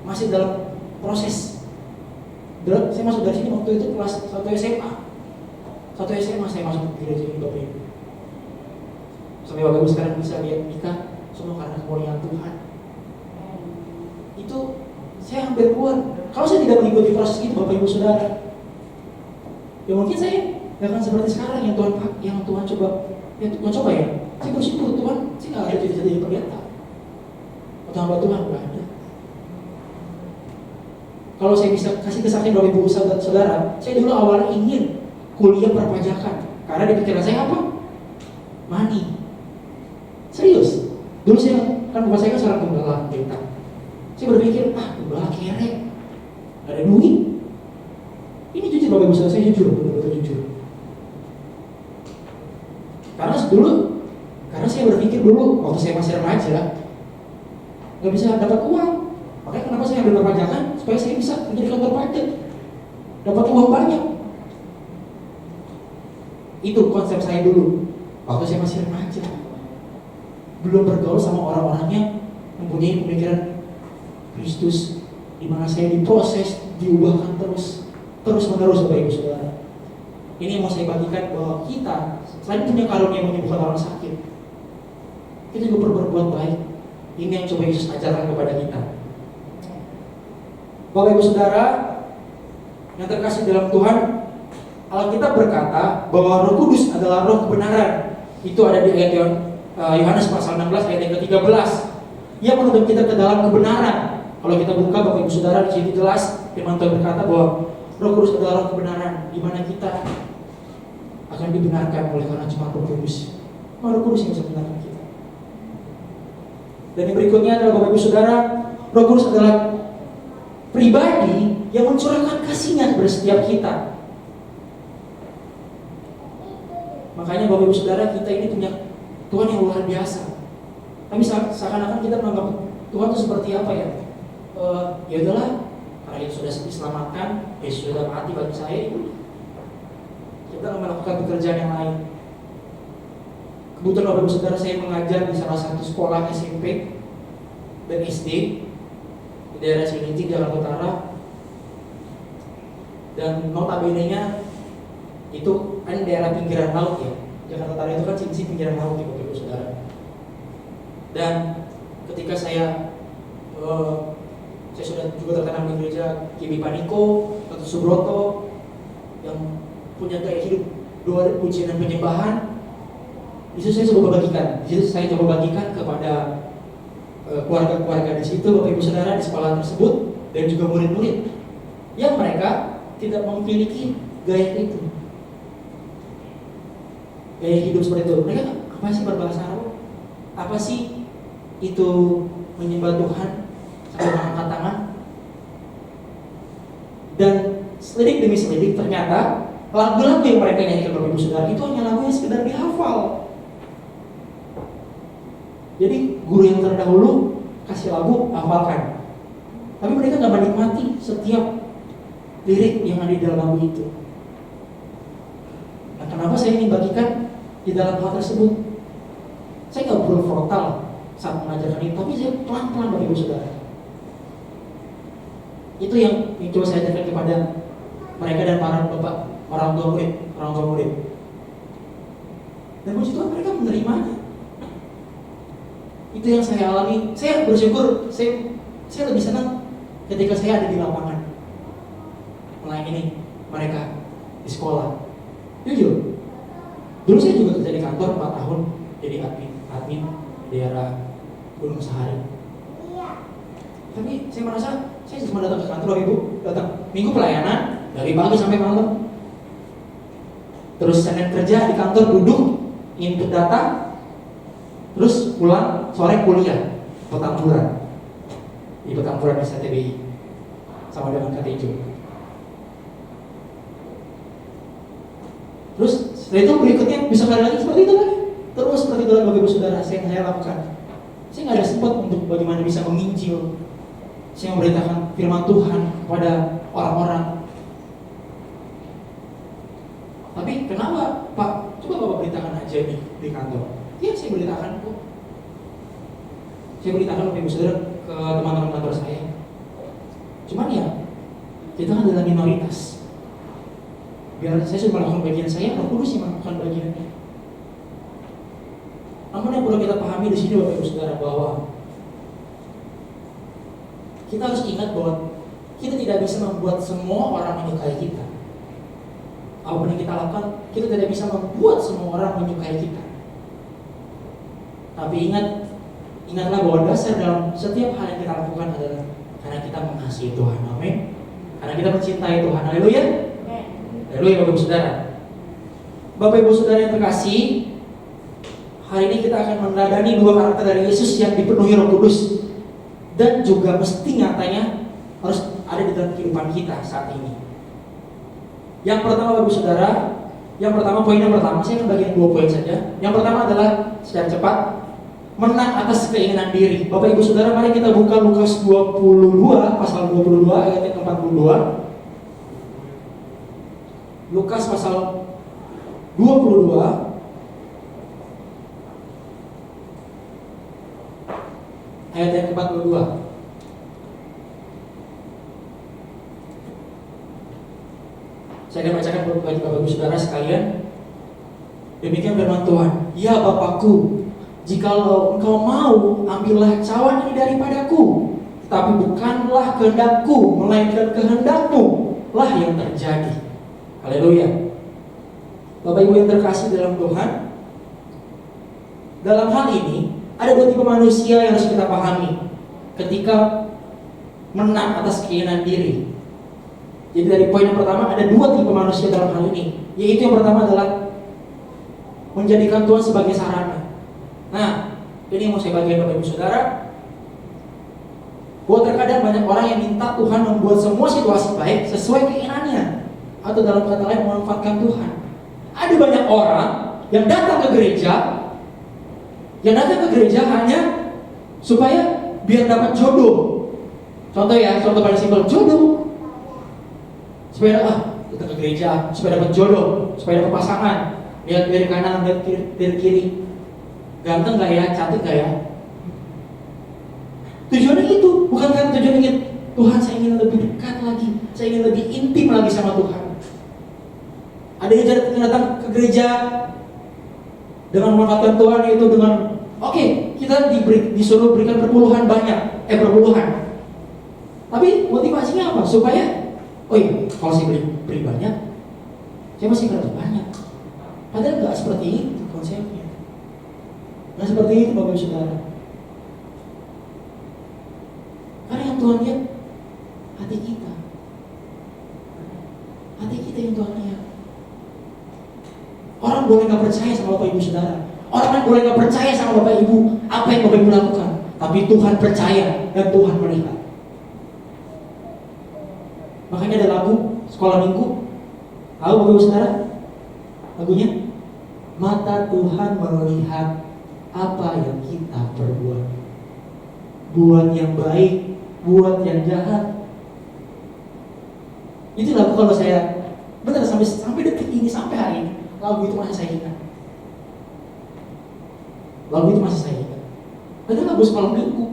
masih dalam proses. Saya masuk dari sini waktu itu kelas 1 SMA. 1 SMA saya masuk ke gereja ini Bapak Ibu. Sampai Bapak Ibu sekarang bisa lihat nikah semua karena kemuliaan Tuhan. Itu saya hampir keluar. Kalau saya tidak mengikuti proses itu Bapak Ibu Saudara, ya mungkin saya gak akan seperti sekarang yang Tuhan coba ya. Saya bersyukur Tuhan, saya gak ada cita-cita jadi pendeta atau hamba Tuhan, gak ada. Kalau saya bisa kasih kesaksian Bapak Ibu Saudara, saya dulu awalnya ingin kuliah perpajakan karena di pikiran saya apa? Money. Serius. Dulu saya kan bapak saya kan seorang gembala pendeta. Saya berpikir, gembala kere, gak ada duit. Ini jujur Bapak Ibu Saudara, saya jujur, betul-betul jujur. Karena saya berpikir dulu waktu saya masih remaja nggak bisa dapat uang. Makanya kenapa saya ambil perpajakan supaya saya bisa menjadi kantor pajak, dapat uang banyak. Itu konsep saya dulu waktu saya masih remaja. Belum bergaul sama orang-orang yang mempunyai pemikiran Kristus, di mana saya diproses, diubahkan terus menerus Bapak Ibu Saudara. Ini yang mau saya bagikan bahwa kita selain punya karunia menyembuhkan orang sakit, kita juga perlu berbuat baik. Ini yang coba Yesus ajarkan kepada kita. Bapak Ibu Saudara yang terkasih dalam Tuhan, Alkitab berkata bahwa Roh Kudus adalah Roh kebenaran. Itu ada di ayat Yohanes pasal 16 ayat yang ke-13. Ia menuntun kita ke dalam kebenaran. Kalau kita buka Bapak Ibu Saudara, di situ jelas firman Tuhan berkata bahwa Roh Kudus adalah Roh kebenaran, di mana kita akan dibenarkan oleh karena cuma Roh Kudus. Roh Kudus yang bisa membenarkan kita. Dan yang berikutnya adalah Bapak Ibu Saudara, Roh Kudus adalah pribadi yang mencurahkan kasih-Nya kepada setiap kita. Makanya Bapak Ibu Saudara, kita ini punya Tuhan yang luar biasa. Tapi seakan-akan kita menganggap Tuhan itu seperti apa ya? Ya udahlah, karena itu sudah diselamatkan, sudah mati bagi saya, kita melakukan pekerjaan yang lain. Kebetulan Bapak Ibu Saudara, saya mengajar di salah satu sekolah SMP dan SD di daerah Cilincing, Jakarta Utara. Dan notabene-nya itu kan daerah pinggiran laut ya. Jakarta Utara itu kan Cilincing pinggiran laut ya Bapak Ibu Saudara. Dan ketika saya sudah juga tertanam di gereja Kimi Paniko atau Subroto yang punya gaya hidup doa, pujian dan penyembahan. Di situ saya coba bagikan kepada keluarga-keluarga di situ, Bapak Ibu Saudara, di sekolah tersebut, dan juga murid-murid yang mereka tidak memiliki gaya itu, gaya hidup seperti itu. Mereka apa sih berbahasa Arab? Apa sih itu menyembah Tuhan sampai mengangkat tangan? Dan selidik demi selidik ternyata lagu-lagu yang mereka nyanyikan Bapak Ibu Saudara itu hanya lagu yang sekedar dihafal. Jadi guru yang terdahulu kasih lagu, hafalkan. Tapi mereka nggak menikmati setiap lirik yang ada di dalam lagu itu. Nah, kenapa saya ingin bagikan di dalam hal tersebut? Saya nggak perlu frontal saat mengajarkan ini, tapi saya pelan-pelan Bapak Ibu Saudara. Itu yang coba saya ajarkan kepada mereka dan para bapak, orang tua murid. Dan puji Tuhan mereka menerimanya. Itu yang saya alami. Saya bersyukur, saya lebih senang ketika saya ada di lapangan melayani mereka di sekolah. Jujur, dulu saya juga kerja di kantor 4 tahun jadi admin daerah Gunung Sahari. Tapi saya merasa saya cuma datang ke kantor, Ibu, datang minggu pelayanan dari pagi sampai malam. Terus Senin kerja di kantor, duduk input data, terus pulang sore kuliah Petamburan di Petamburan STBI sama dengan KTJ. Terus setelah itu berikutnya bisa kali lagi seperti itu lagi, terus seperti itu lagi Bapak Ibu Saudara. Saya lakukan. Saya nggak ada sempat untuk bagaimana bisa menginjil, saya memberitakan firman Tuhan kepada orang-orang. Tapi kenapa Pak? Coba Bapak beritakan aja nih di kantor. Iya, saya beritakan kok. Saya beritakan Bapak Ibu Saudara ke teman-teman kantor saya. Cuman ya, kita kan adalah minoritas. Biar saya sudah melakukan bagian saya, Roh Kudus yang melakukan bagiannya. Namun yang perlu kita pahami di sini Bapak Ibu Saudara, bahwa kita harus ingat bahwa kita tidak bisa membuat semua orang menyukai kita. Apapun yang kita lakukan, kita tidak bisa membuat semua orang menyukai kita. Tapi ingatlah bahwa dasar dalam setiap hal yang kita lakukan adalah karena kita mengasihi Tuhan. Amin. Karena kita mencintai Tuhan. Haleluya. Haleluya Bapak Ibu Saudara. Bapak Ibu Saudara yang terkasih, hari ini kita akan meneladani 2 karakter dari Yesus yang dipenuhi Roh Kudus dan juga mesti nyatanya harus ada di dalam kehidupan kita saat ini. Yang pertama Bapak Ibu Saudara, poin yang pertama, saya akan bagikan 2 poin saja. Yang pertama adalah secara cepat, menang atas keinginan diri. Bapak Ibu Saudara, mari kita buka Lukas 22 pasal 22 ayat yang 42. Lukas pasal 22 ayat yang 42. Saya akan bacakan bagi Bapak Ibu Saudara sekalian. Demikian firman Tuhan. Ya Bapakku, jikalau engkau mau, ambillah cawan ini daripadaku, tetapi bukanlah kehendakku, melainkan kehendakmu lah yang terjadi. Haleluya. Bapak Ibu yang terkasih dalam Tuhan, dalam hal ini ada 2 tipe manusia yang harus kita pahami ketika menang atas keinginan diri. Jadi dari poin yang pertama ada 2 tipe manusia dalam hal ini, yaitu yang pertama adalah menjadikan Tuhan sebagai sarana. Nah, Ini yang mau saya bagikan Bapak Ibu Saudara, bahwa terkadang banyak orang yang minta Tuhan membuat semua situasi baik sesuai keinginannya, atau dalam kata lain memanfaatkan Tuhan. Ada banyak orang yang datang ke gereja, hanya supaya biar dapat jodoh. Contoh paling simpel, jodoh. Supaya datang ke gereja, supaya dapat jodoh, supaya dapat pasangan. Lihat dari kanan, lihat dari kiri. Ganteng gak ya, cantik gak ya? Tujuannya itu, bukan karena tujuan ingin Tuhan, saya ingin lebih dekat lagi, saya ingin lebih intim lagi sama Tuhan. Ada yang datang ke gereja dengan memanfaatkan Tuhan, yaitu dengan kita disuruh berikan perpuluhan banyak, perpuluhan. Tapi motivasinya apa? Supaya kalau saya beri banyak, saya masih harus banyak. Padahal nggak seperti itu konsepnya. Nggak seperti itu Bapak Ibu Saudara. Karena yang Tuhan lihat hati kita. Hati kita yang Tuhan lihat. Orang boleh nggak percaya sama Bapak Ibu Saudara. Orang boleh nggak percaya sama Bapak Ibu apa yang Bapak Ibu lakukan. Tapi Tuhan percaya dan Tuhan melihat. Makanya ada lagu sekolah minggu. Tahu Bapak Ibu Saudara? Lagunya, mata Tuhan melihat apa yang kita perbuat. Buat yang baik, buat yang jahat. Itu lagu kalau saya benar sampai detik ini, sampai hari ini, lagu itu masih saya ingat. Lagu itu masih saya ingat. Padahal lagu sekolah minggu.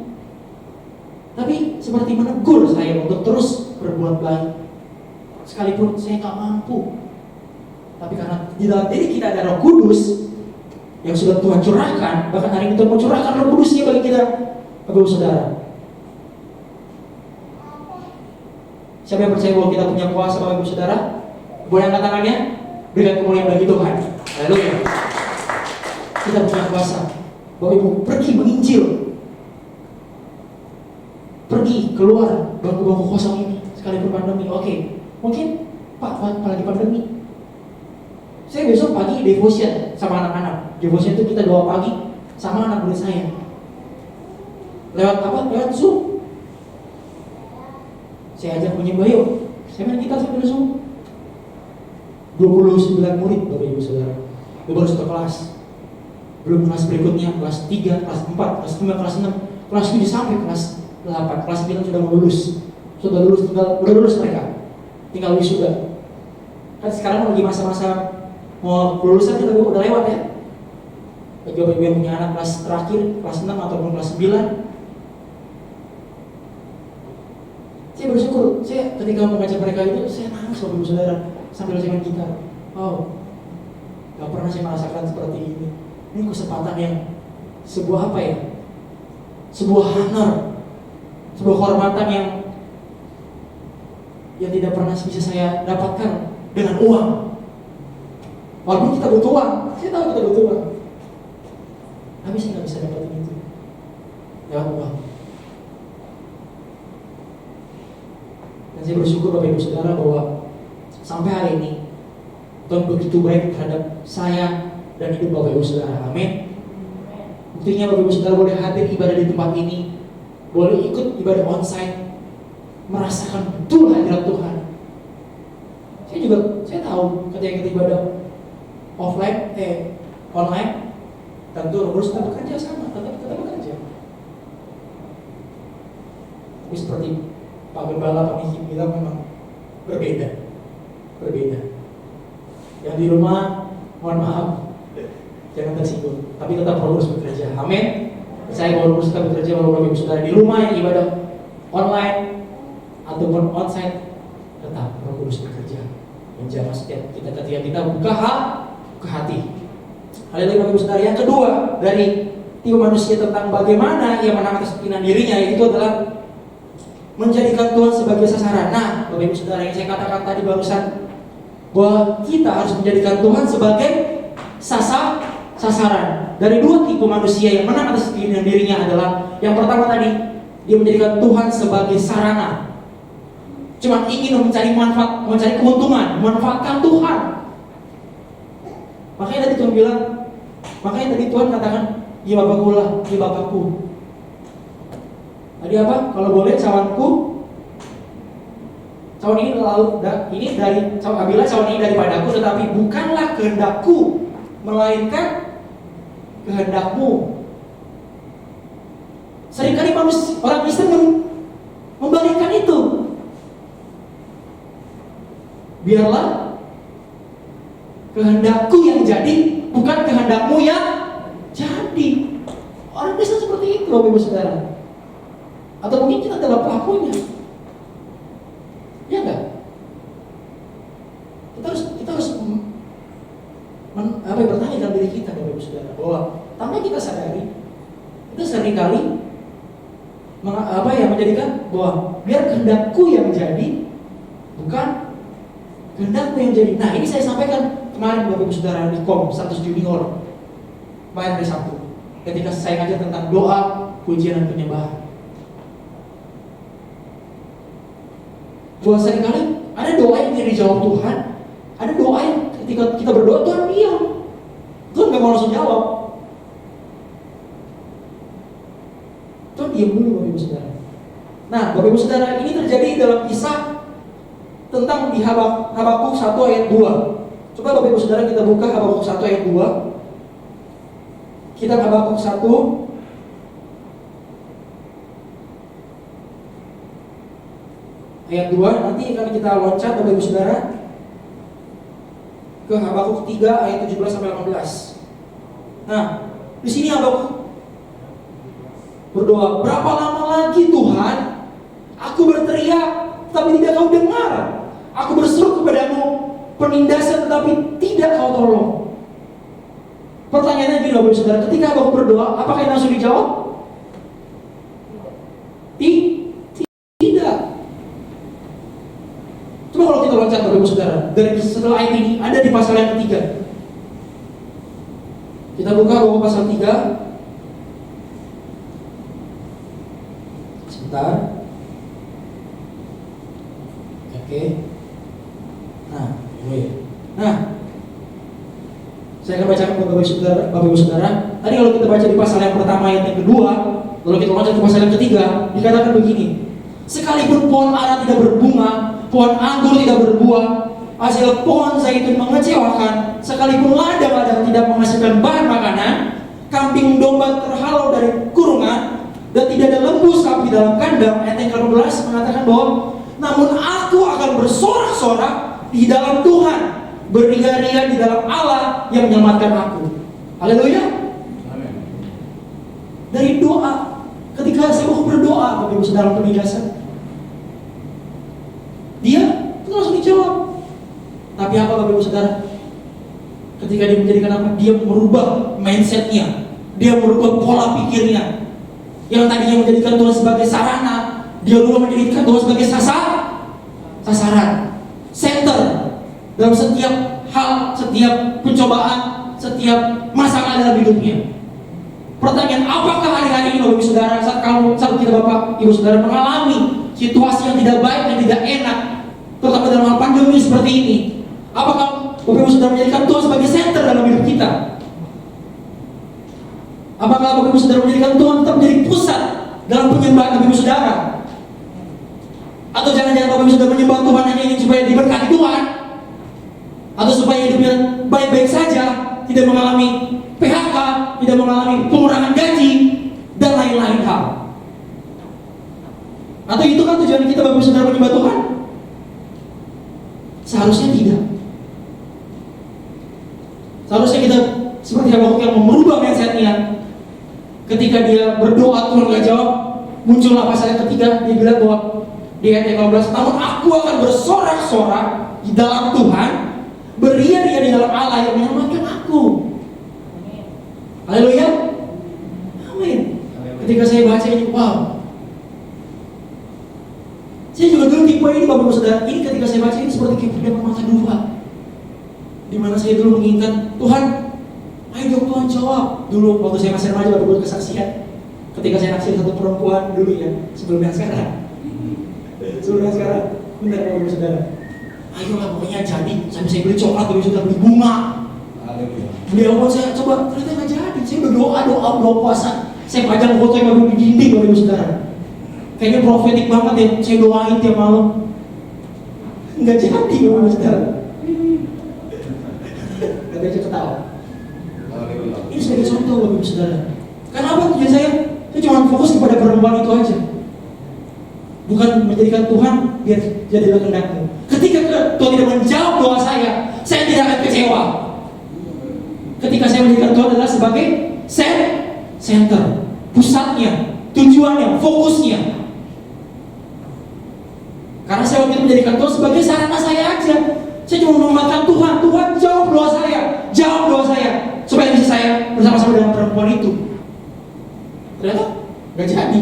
Tapi seperti menegur saya untuk terus berbuat baik. Sekalipun saya nggak mampu. Tapi karena di dalam diri kita ada Roh Kudus yang sudah Tuhan curahkan, bahkan hari ini Tuhan mau curahkan Roh Kudusnya bagi kita, Bapak Ibu Saudara. Siapa yang percaya bahwa kita punya kuasa, Bapak Ibu Saudara? Boleh angkat tangannya? Berikan kemuliaan bagi Tuhan. Haleluya. Kita punya kuasa. Bapak Ibu, pergi menginjil. Pergi keluar bangku-bangku kosong ini sekalipun pandemi. Mungkin Pak, apalagi pandemi. Saya besok pagi devotion sama anak-anak. Devotion itu kita doa pagi sama anak murid saya. Lewat apa? Lewat Zoom. Saya ajak punya Bayu. Saya main gitar sambil Zoom. 29 murid Bapak Ibu Saudara. Itu baru satu kelas. Belum kelas berikutnya, kelas 3, kelas 4, kelas 5, kelas 6, kelas 7 sampai kelas 8, kelas 9 sudah mau lulus. Sudah lulus mereka. Tinggal wisuda. Kan sekarang lagi masa-masa mau lulusan kita udah lewat ya. Bagi Bapak Ibu yang punya anak kelas terakhir, kelas 6 ataupun kelas 9, saya bersyukur. Saya ketika mengajak mereka itu, saya nangis Bapak Ibu Saudara sambil saya main gitar. Gak pernah saya merasakan seperti ini. Ini kesempatan yang sebuah apa ya? Sebuah honor, sebuah kehormatan yang tidak pernah bisa saya dapatkan dengan uang. Walaupun kita butuh uang, saya tahu kita butuh uang, tapi saya nggak bisa dapetin itu lewat uang. Dan saya bersyukur Bapak Ibu Saudara bahwa sampai hari ini Tuhan begitu baik terhadap saya dan hidup Bapak Ibu Saudara. Amin. Buktinya Bapak Ibu Saudara boleh hadir ibadah di tempat ini, boleh ikut ibadah onsite, merasakan betul hadirat Tuhan. Saya tahu ketika kita ibadah online, tentu Roh Kudus tetap bekerja sama, tetap bekerja. Tapi seperti Pak Gembala, Pak Niki bilang memang berbeda. Yang di rumah, mohon maaf, jangan tersinggung, tapi tetap Roh Kudus bekerja. Amin. Saya bahwa Roh Kudus tetap bekerja bahwa Bapak Ibu Saudara di rumah yang ibadah online ataupun onsite, tetap Roh Kudus bekerja. Menjamah setiap ketika kita buka hati. Haleluya Bapak Ibu Saudara. Yang kedua dari tipe manusia tentang bagaimana ia menang atas keinginan dirinya, yaitu adalah menjadikan Tuhan sebagai sasaran. Nah, Bapak Ibu Saudara, yang saya katakan tadi barusan, bahwa kita harus menjadikan Tuhan sebagai sasaran. Dari dua tipe manusia yang menang atas keinginan dirinya adalah, yang pertama tadi, dia menjadikan Tuhan sebagai sarana. Cuma ingin mencari manfaat, mencari keuntungan, memanfaatkan Tuhan. Makanya tadi Tuhan katakan, ya Bapakku lah, ya Bapakku. Tadi apa? Kalau boleh cawanku. Cawan ini apabila cawan ini daripadaku, tetapi bukanlah kehendakku, melainkan kehendakmu. Seringkali orang Kristen membalikkan itu. Biarlah kehendakku yang jadi, bukan kehendakmu yang jadi. Orang Kristen seperti itu, Bapak Ibu Saudara. Atau mungkin kita adalah pelakunya. Ya enggak? Kita harus bertanya dalam diri kita, Bapak Ibu Saudara, bahwa tanpa kita sadari, kita seringkali menjadikan bahwa biar kehendakku yang jadi, bukan kehendakku yang jadi. Nah, ini saya sampaikan kemarin Bapak Ibu Saudara di KOM 100 Junior kemarin hari Sabtu, ketika saya ngajar tentang doa, pujian dan penyembahan. Bahwa seringkali ada doa yang tidak dijawab Tuhan, ada doa yang ketika kita berdoa Tuhan diam, Tuhan gak mau langsung jawab. Tuhan diam dulu, Bapak Ibu Saudara. Nah, Bapak Ibu Saudara, ini terjadi dalam kisah tentang di Habakuk 1 ayat 2. Coba Bapak Ibu Saudara kita buka Habakuk 1 ayat 2. Kitab Habakuk 1 ayat 2, nanti akan kita loncat Bapak Ibu Saudara ke Habakuk 3 ayat 17 sampai 18. Nah, di sini Habakuk berdoa, berapa lama lagi Tuhan aku berteriak tapi tidak kau dengar, aku berseru kepadamu penindasan tetapi tidak kau tolong. Pertanyaannya gini Bapak Ibu Saudara, ketika Habakuk berdoa, apakah yang langsung dijawab? Tidak. Coba kalau kita loncat Bapak Ibu Saudara, dari setelah ayat ini ada di pasal yang ketiga. Kita buka bahwa pasal 3. Sebentar. Oke. Nah, saya akan bacakan Bapak Ibu Saudara. Tadi kalau kita baca di pasal yang pertama ayat yang kedua, lalu kita loncat ke pasal yang ketiga, dikatakan begini: sekalipun pohon ara tidak berbunga, pohon anggur tidak berbuah, hasil pohon zaitun mengecewakan, sekalipun ladang-ladang tidak menghasilkan bahan makanan, kambing domba terhalau dari kurungan, dan tidak ada lembu sapi dalam kandang. Ayat yang ke-18 mengatakan bahwa namun aku akan bersorak-sorak di dalam Tuhan, beria-ria di dalam Allah yang menyelamatkan aku. Haleluya. Dari doa, ketika saya mau berdoa Bapak Ibu Saudara penindasan, dia itu langsung dijawab. Tapi apa Bapak Ibu Saudara? Ketika dia menjadikan apa? Dia merubah mindsetnya, dia merubah pola pikirnya. Yang tadinya menjadikan Tuhan sebagai sarana, dia berubah menjadikan Tuhan sebagai sasaran, center dalam setiap hal, setiap pencobaan, setiap masalah dalam hidupnya. Pertanyaan, apakah hari-hari ini Bapak Ibu Saudara, saat kita Bapak Ibu Saudara mengalami situasi yang tidak baik dan tidak enak, terutama dalam hal pandemi seperti ini, apakah Bapak Ibu Saudara menjadikan Tuhan sebagai center dalam hidup kita? Apakah Bapak Ibu Saudara menjadikan Tuhan tetap menjadi pusat dalam penyembahan Bapak Ibu Saudara? Atau jangan-jangan Bapak Ibu Saudara menyembah Tuhan hanya ingin supaya diberkati Tuhan, atau supaya hidupnya baik-baik saja, tidak mengalami PHK, tidak mengalami pengurangan gaji, dan lain-lain hal? Atau itu kan tujuan kita Bapak Ibu Saudara menyembah Tuhan? Seharusnya tidak. Seharusnya kita seperti Habakuk yang merubah mindsetnya. Ketika dia berdoa Tuhan gak jawab, muncullah pasal yang ketiga, dia bilang bahwa di ayat yang 15, namun aku akan bersorak-sorak di dalam Tuhan, beria-ria di dalam Allah yang menyelamatkan aku. Haleluya. Amin. Ketika saya baca ini, wow. Saya juga dulu tipe ini Bapak Ibu Saudara. Ini ketika saya baca ini seperti kayak mata dua, di mana saya dulu menginginkan Tuhan, ayo dong Tuhan jawab. Dulu waktu saya masih remaja baru buat kesaksian. Ketika saya naksir satu perempuan dulu ya, sebelum yang sekarang. Bentar Bapak Ibu Saudara. Ayolah pokoknya jadi. Sampai saya beli coklat, Bapak Ibu Saudara, beli bunga. Beli apa saya coba, ternyata nggak jadi. Saya udah doa puasa. Saya pajang foto yang baru di dinding Bapak Ibu Saudara. Kayaknya profetik banget ya, saya doain tiap malam. Nggak jadi Bapak Ibu Saudara. Gak bisa ketawa. Ini sebagai contoh Bapak Ibu Saudara. Karena apa tujuan saya? Saya cuma fokus kepada perempuan itu aja. Bukan menjadikan Tuhan biar jadilah kehendakmu. Ketika Tuhan tidak menjawab doa saya tidak akan kecewa. Ketika saya menjadikan Tuhan adalah sebagai center, pusatnya, tujuannya, fokusnya. Karena saya waktu itu menjadikan Tuhan sebagai sarana saya aja. Saya cuma memanfaatkan Tuhan. Tuhan jawab doa saya, supaya bisa saya bersama-sama dengan perempuan itu. Ternyata nggak jadi.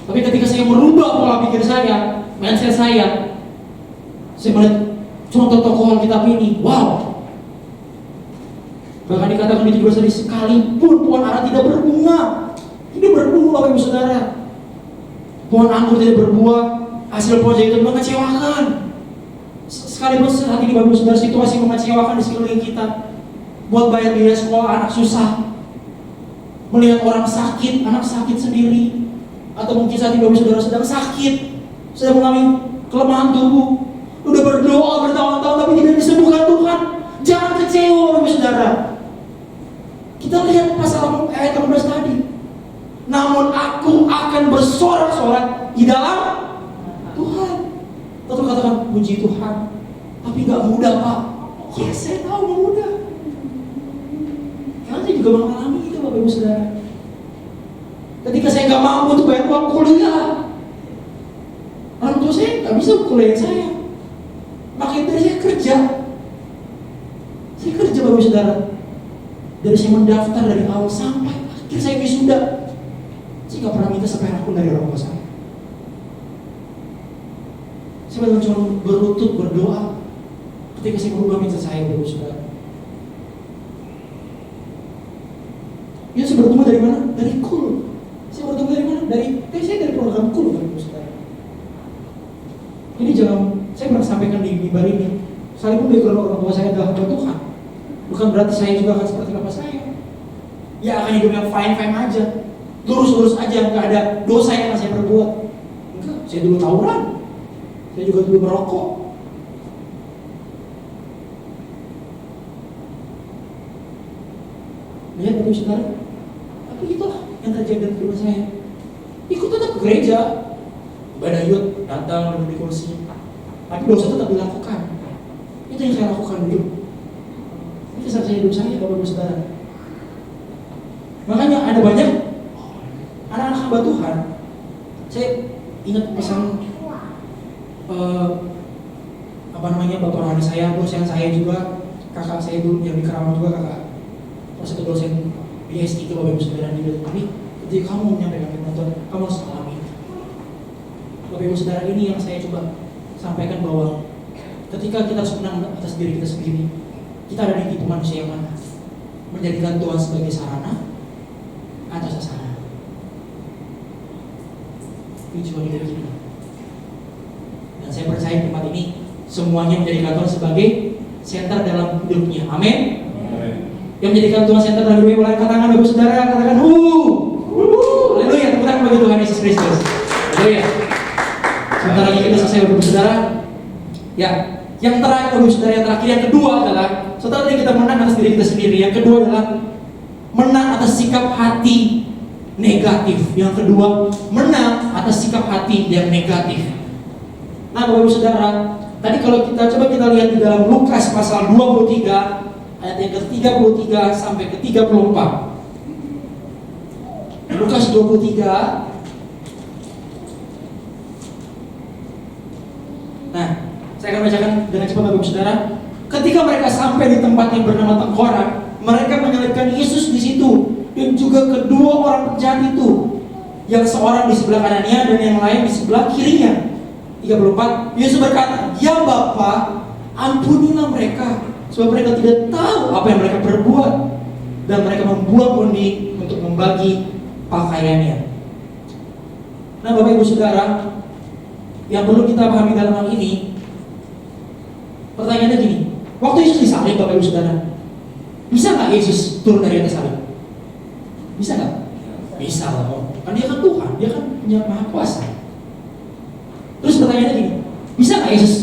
Tapi ketika saya merubah pola pikir saya, mindset saya melihat contoh tokoh Alkitab ini, wow. Bahkan dikatakan di 17 tadi, sekalipun pohon ara tidak berbunga, Bapak Ibu Saudara. Pohon anggur tidak berbuah, hasil pohon zaitun mengecewakan. Sekalipun saat ini Bapak Ibu Saudara situasi mengecewakan di sekeliling kita, buat bayar biaya sekolah anak susah, melihat orang sakit, anak sakit sendiri, atau mungkin saat ini Bapak Ibu Saudara sedang sakit, sedang mengalami kelemahan tubuh, udah berdoa bertahun-tahun tapi tidak disembuhkan Tuhan. Jangan kecewa Bapak Ibu Saudara. Kita lihat pasal ayat 18 tadi. Namun aku akan bersorak-sorak di dalam Tuhan. Tentu katakan puji Tuhan. Tapi gak mudah Pak. Ya saya tahu gak mudah. Karena saya juga mengalami itu Bapak Ibu Saudara. Ketika saya gak mampu untuk bayar uang kuliah, orang tua saya gak bisa kuliahin saya. Makanya dari saya kerja Bapak Ibu Saudara. Dari saya mendaftar dari awal sampai akhir saya wisuda, saya gak pernah minta seperak pun dari orang tua saya. Saya benar cuma berlutut berdoa ketika saya merubah mindset saya Bapak Ibu Saudara. Ya saya bertemu dari mana? Dari KUL. Saya bertemu dari mana? Saya dari program KUL Bapak Ibu Saudara. Ini jangan saya pernah sampaikan di mimbar ini. Sekalipun background orang tua saya adalah hamba Tuhan, bukan berarti saya juga akan seperti bapak saya. Ya akan hidup yang fine aja, lurus aja, nggak ada dosa yang akan saya perbuat. Enggak, saya dulu tawuran, saya juga dulu merokok. Lihat Bapak Ibu Saudara, tapi itulah yang terjadi dalam kehidupan saya. Ikut tetap ke gereja, ibadah yud, datang duduk di kursi, tapi dosa tetap dilakukan. Itu yang saya lakukan dulu. Ini kisah hidup saya Bapak Ibu Saudara. Makanya ada banyak anak-anak hamba Tuhan. Saya ingat pesan bapak rohani saya, dosen saya juga, kakak saya dulu yang di Kerawang juga, kakak pas itu dosen di S3 Bapak Ibu Saudara di bilang ini, ketika kamu menyampaikan firman Tuhan, kamu harus alami. Bapak Ibu Saudara, ini yang saya coba sampaikan bahwa ketika kita harus menang atas diri kita sendiri, kita ada di tipe manusia yang mana? Menjadikan Tuhan sebagai sarana atau sasaran. Tujuan hidup kita. Dan saya percaya tempat ini semuanya menjadikan Tuhan sebagai center dalam hidupnya. Amin. Yang menjadikan Tuhan center dalam hidupnya, mulai katakan Bapak Saudara, katakan haleluya, tepuk tangan bagi Tuhan Yesus Kristus. Haleluya. Sebentar lagi kita selesai Bapak Saudara. Ya, yang terakhir Bapak Saudara, yang terakhir, yang kedua adalah setelah kita menang atas diri kita sendiri, yang kedua adalah menang atas sikap hati negatif. Yang kedua, menang atas sikap hati yang negatif. Nah Bapak Ibu Saudara, tadi kalau kita lihat di dalam Lukas pasal 23 ayat yang ke-33 sampai ke-34. Lukas 23. Nah, saya akan bacakan dengan cepat Bapak Ibu Saudara. Ketika mereka sampai di tempat yang bernama Tengkorak, mereka menyelipkan Yesus di situ dan juga kedua orang penjahat itu, yang seorang di sebelah kanannya dan yang lain di sebelah kirinya. 34. Yesus berkata, "Ya Bapa, ampunilah mereka, sebab mereka tidak tahu apa yang mereka perbuat." Dan mereka membuang undi untuk membagi pakaiannya. Nah Bapak Ibu Saudara, yang perlu kita pahami dalam hal ini, pertanyaannya gini, waktu Yesus disalib Bapak Ibu Saudara, Bisa nggak Yesus turun dari atas salib? Bisa nggak? Bisa loh. Kan dia kan Tuhan, dia kan punya maha kuasa. Terus pertanyaannya gini, bisa nggak Yesus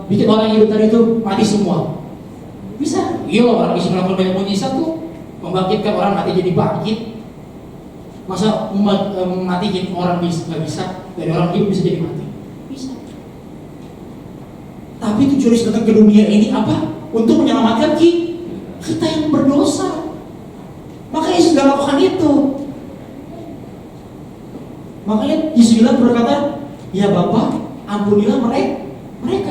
bikin orang yang hidup tadi itu mati semua? Bisa. Iya loh, orang bisa melakukan banyak mujizat tuh, membangkitkan orang mati jadi bangkit. Masa matiin orang bisa nggak bisa? Dari orang hidup bisa jadi mati? Bisa. Tapi tujuan Yesus datang ke dunia ini apa? Untuk menyelamatkan kita yang berdosa. Makanya Yesus sudah lakukan itu. Makanya Yesus bilang berkata, ya Bapa, ampunilah mereka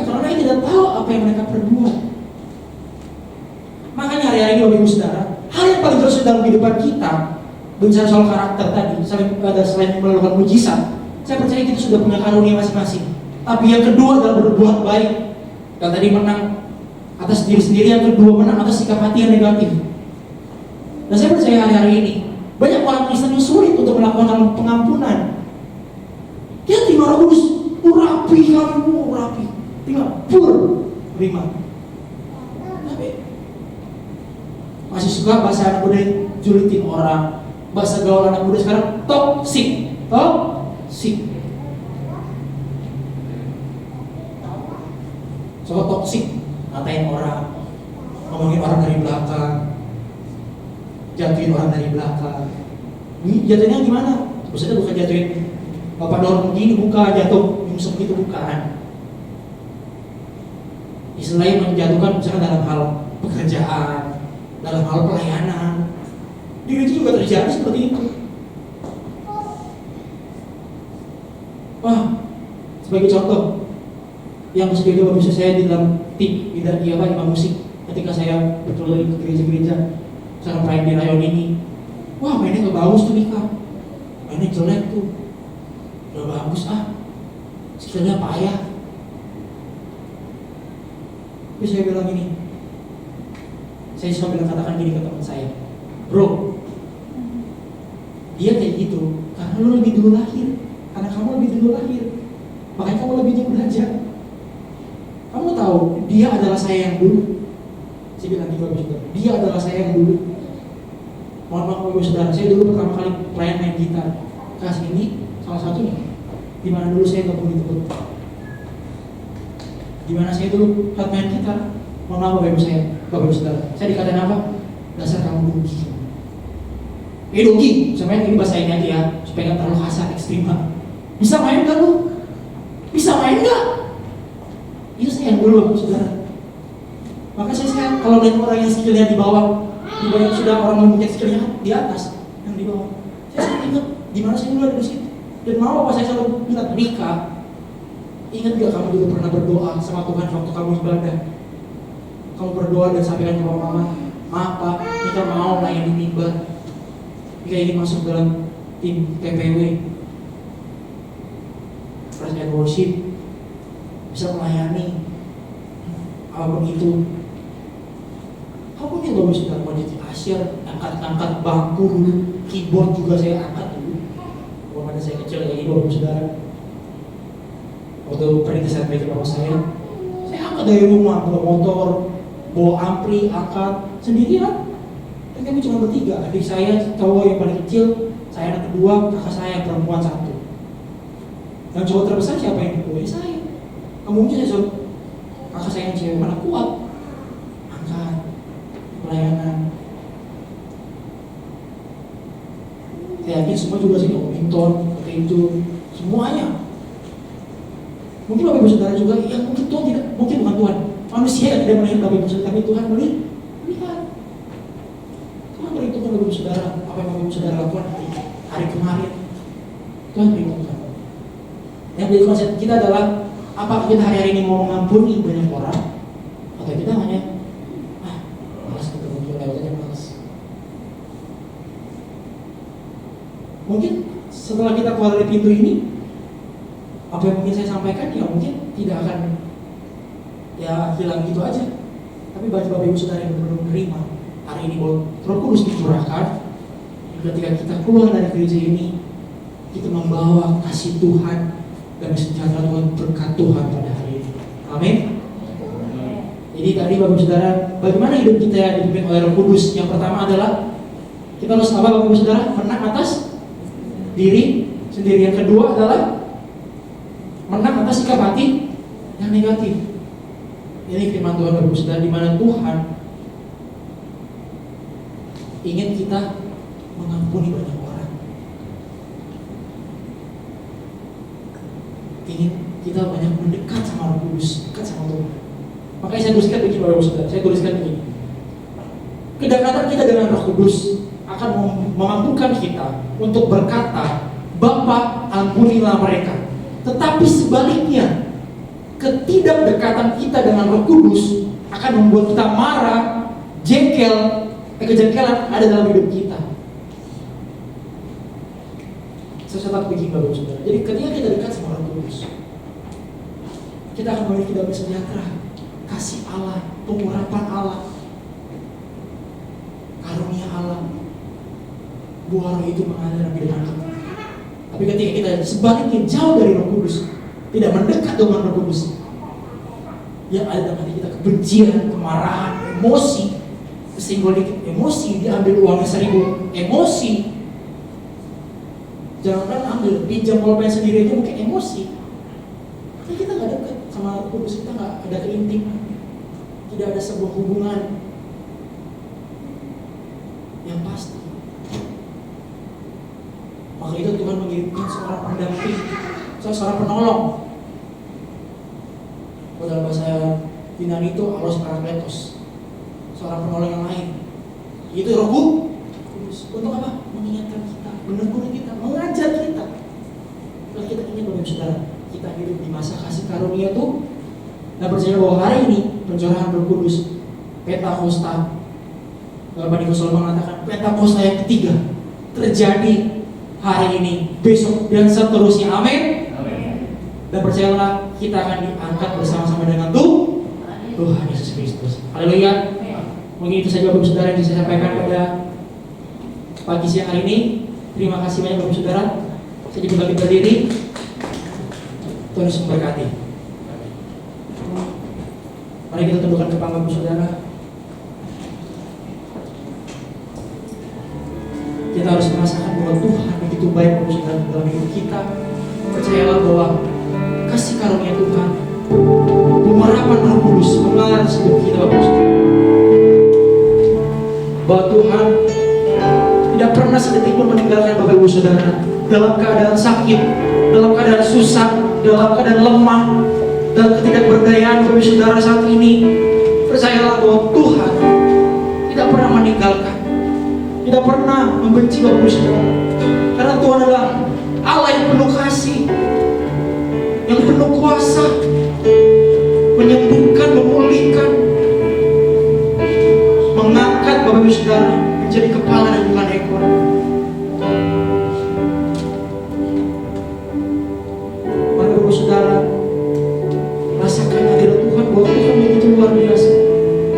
karena mereka tidak tahu apa yang mereka perbuat. Makanya hari-hari ini Bapak Ibu Saudara, hal yang paling terus dalam kehidupan kita, bicara soal karakter tadi, selain melakukan mujizat, saya percaya kita sudah punya karunia masing-masing. Tapi yang kedua adalah berbuat baik. Yang tadi menang atas diri sendiri, yang kedua menang atas sikap hati yang negatif. Dan saya percaya hari-hari ini banyak orang Kristen yang sulit untuk melakukan pengampunan. Dia terima Roh Kudus, rapi, terima terima. Tapi masih suka bahasa anak muda julitin orang, bahasa gaul anak muda sekarang toksik. Soal toksik, ngatain orang, ngomongin orang dari belakang, jatuhin orang dari belakang. Ini jatuhnya gimana? Maksudnya bukan jatuhin bapak dorong begini, bukan jatuh nyungsep gitu, bukan. Istilahnya menjatuhkan misalkan dalam hal pekerjaan, dalam hal pelayanan. Di itu juga terjadi seperti itu. Wah, sebagai contoh, yang bisa saya di dalam tim imam musik ketika saya berkeliling ke gereja-gereja saya main di rayon ini. Wah, mainnya gak bagus tuh Mika, mainnya jelek tuh, gak bagus skillnya payah. Tapi saya bilang gini, saya suka katakan gini ke teman saya, bro, dia kayak gitu karena lu lebih dulu lahir, karena kamu lebih dulu lahir, makanya kamu lebih dulu belajar. Kamu tahu, dia adalah saya yang dulu. Saya bilang gitu, dia adalah saya yang dulu. Mohon maaf Bapak Saudara, saya dulu pertama kali main gitar. Kasih ini salah satunya. Dimana dulu saya gak begitu betul. Dimana saya dulu saat main gitar, mohon maaf Bapak Ibu Saudara, saya dikatain apa? Dasar kamu dogi. Dogi, bisa main ini bahasa ini aja ya, supaya gak terlalu kasar, ekstrim banget. Bisa main gak lu? Bisa main gak? Itu saya yang dulu, Saudara. Maka saya kalau lihat orang yang skillnya di bawah sudah orang mempunyai skillnya di atas, yang di bawah, saya selalu ingat di mana saya dulu ada di situ. Dan mau apa saya selalu bilang, Rika, ingat gak kamu dulu pernah berdoa sama Tuhan waktu kamu ibadah? Kamu berdoa dan sampaikan ke mama, maaf Pak, Rika mau layani mimbar. Rika ingin masuk dalam tim PPW, Praise and Worship, bisa melayani apapun itu. Kamu yang bagus sudah mau jadi asyir, angkat bangku dulu, keyboard juga saya angkat dulu. Kalau pada saya kecil kayak ini Bapak Saudara, waktu perintisan meja bapak saya angkat dari rumah, bawa motor, bawa ampli, angkat sendirian. Dan kami cuma bertiga, adik saya cowok yang paling kecil, saya anak kedua, kakak saya perempuan satu. Yang cowok terbesar siapa yang kedua? Saya. Mungkin saya suruh kakak saya yang cewek mana kuat, angkat pelayanan. Saya yakin semua juga sih badminton, pakai itu semuanya. Mungkin Bapak Ibu Saudara juga yang mungkin Tuhan tidak, mungkin bukan Tuhan, manusia yang tidak melihat Bapak Ibu Saudara, tapi Tuhan melihat. Tuhan perhitungkan Bapak Ibu Saudara, apa yang Bapak Ibu Saudara lakukan hari kemarin. Tuhan perhitungkan. Yang menjadi konsep kita adalah, apa kita hari-hari ini mau mengampuni banyak orang, atau kita hanya malas ketemu lewat aja, malas. Mungkin setelah kita keluar dari pintu ini, apa yang mungkin saya sampaikan ya mungkin tidak akan ya hilang gitu aja. Tapi bagi Bapak Ibu Saudara yang benar-benar menerima hari ini bahwa Roh Kudus dicurahkan, ketika kita keluar dari gereja ini, kita membawa kasih Tuhan dan sejahtera Tuhan, berkat Tuhan pada hari ini. Amin. Jadi tadi Bapak Ibu Saudara, bagaimana hidup kita dipimpin oleh Roh Kudus? Yang pertama adalah kita harus apa Bapak Ibu Saudara? Menang atas diri sendiri. Yang kedua adalah menang atas sikap hati yang negatif. Ini firman Tuhan Bapak Ibu Saudara, di mana Tuhan ingin kita mengampuni banyak orang, ingin kita banyak mendekat sama Roh Kudus, dekat sama Tuhan. Makanya saya tuliskan begini Bapak Ibu Saudara, saya tuliskan begini. Kedekatan kita dengan Roh Kudus akan memampukan kita untuk berkata, Bapa, ampunilah mereka. Tetapi sebaliknya, ketidakdekatan kita dengan Roh Kudus akan membuat kita marah, jengkel, kejengkelan ada dalam hidup kita. Saya catat begini Bapak Ibu Saudara. Jadi ketika kita dekat sama Roh Kudus, kita akan memiliki damai sejahtera, kasih Allah, pengurapan Allah, karunia Allah. Buah Roh itu mengalir dalam kehidupan kita. Tapi ketika kita sebaliknya jauh dari Roh Kudus, tidak mendekat dengan Roh Kudus, yang ada dalam hati kita kebencian, kemarahan, emosi, kesinggol dikit emosi, diambil uangnya 1.000, emosi. Jangan ambil pinjam pulpen sendiri aja mungkin emosi. Tapi kita nggak dekat sama Roh Kudus, kita nggak ada keintiman, tidak ada sebuah hubungan yang pasti. Maka itu Tuhan mengirimkan seorang pendamping, seorang penolong. Kalau dalam bahasa Yunani itu Allos Parakletos, seorang penolong yang lain. Itu Roh Kudus. Untuk apa? Mengingatkan kita, menegur kita, mengajar kita. Kalau kita ingin Bapak Ibu Saudara, kita hidup di masa kasih karunia itu, dan percaya bahwa hari ini pencurahan Roh Kudus, Pentakosta, Bapak Ibu Saudara mengatakan Pentakosta yang ketiga terjadi hari ini, besok, dan seterusnya. Amin. Dan percayalah kita akan diangkat bersama-sama dengan Tuhan Yesus Kristus. Haleluya. Mungkin itu saja Bapak Ibu Saudara yang bisa saya sampaikan pada pagi siang hari ini. Terima kasih banyak Bapak Ibu Saudara. Saya dibagi berdiri. Tuhan Yesus memberkati. Mari kita tundukkan kepala Bapak Ibu Saudara. Kita harus merasakan bahwa Tuhan begitu baik Bapak Ibu Saudara dalam hidup kita. Percayalah bahwa kasih karunia Tuhan, pengurapan Roh Kudus mengalir hidup kita Bapak Ibu Saudara. Bahwa Tuhan tidak pernah sedetik pun meninggalkan Bapak Ibu Saudara dalam keadaan sakit, dalam keadaan susah, dalam keadaan lemah, dalam ketidakberdayaan Bapak Ibu Saudara saat ini. Percayalah bahwa Tuhan tidak pernah meninggalkan, tidak pernah membenci Bapak Ibu Saudara. Karena Tuhan adalah Allah yang penuh kasih, yang penuh kuasa, menyembuhkan, memulihkan, mengangkat Bapak Ibu Saudara menjadi kepala dan bukan ekor. Mari Bapak Ibu Saudara rasakan hadirat Tuhan, bahwa Tuhan begitu luar biasa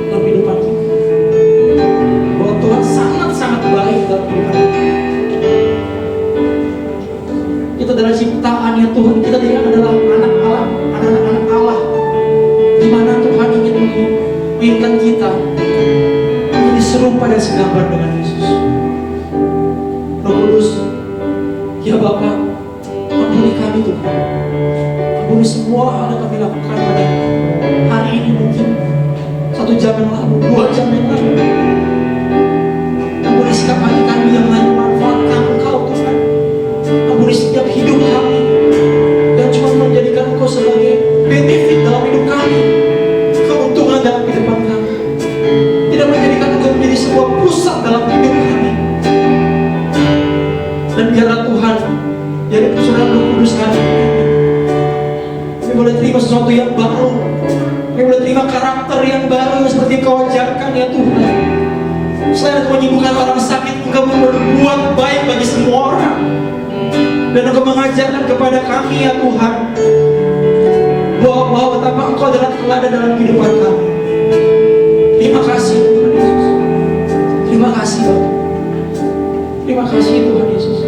dalam kehidupan kita, bahwa Tuhan sangat-sangat baik dalam kehidupan kita. Kita adalah ciptaannya Tuhan, kita adalah anak Allah, anak-anak Allah, di mana Tuhan ingin menginginkan kita menjadi serupa dan segambar dengan Yesus. Roh Kudus, ya Bapa, ampuni kami Tuhan, ampuni semua hal yang kami lakukan pada hari ini, mungkin 1 jam yang lalu, 2 jam yang lalu. Ampuni sikap hati kami yang hanya memanfaatkan Engkau Tuhan. Ampuni setiap hidup kami dan cuma menjadikan Engkau sebagai benefit dalam hidup kami, keuntungan dalam kehidupan kami, tidak menjadikan Engkau menjadi sebuah pusat dalam hidup kami. Dan biarlah Tuhan, dari pencurahan Roh Kudus hari ini, kami boleh terima sesuatu yang baru, kami boleh terima karakter yang baru seperti Engkau ajarkan ya Tuhan. Selain Engkau menyembuhkan orang sakit, Engkau berbuat baik bagi semua orang. Dan Engkau mengajarkan kepada kami ya Tuhan, bahwa betapa Engkau adalah teladan dalam kehidupan kami. Terima kasih Tuhan Yesus. Terima kasih Bapak. Terima kasih Tuhan Yesus.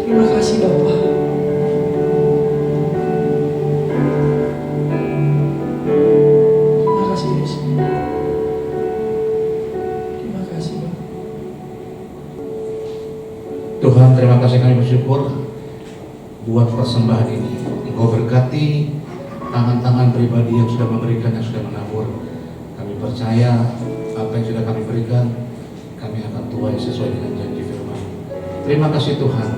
Terima kasih Bapak. Tuhan, terima kasih, kami bersyukur buat persembahan ini. Engkau berkati tangan-tangan pribadi yang sudah memberikan, yang sudah menabur. Kami percaya apa yang sudah kami berikan, kami akan tuai sesuai dengan janji firman. Terima kasih Tuhan.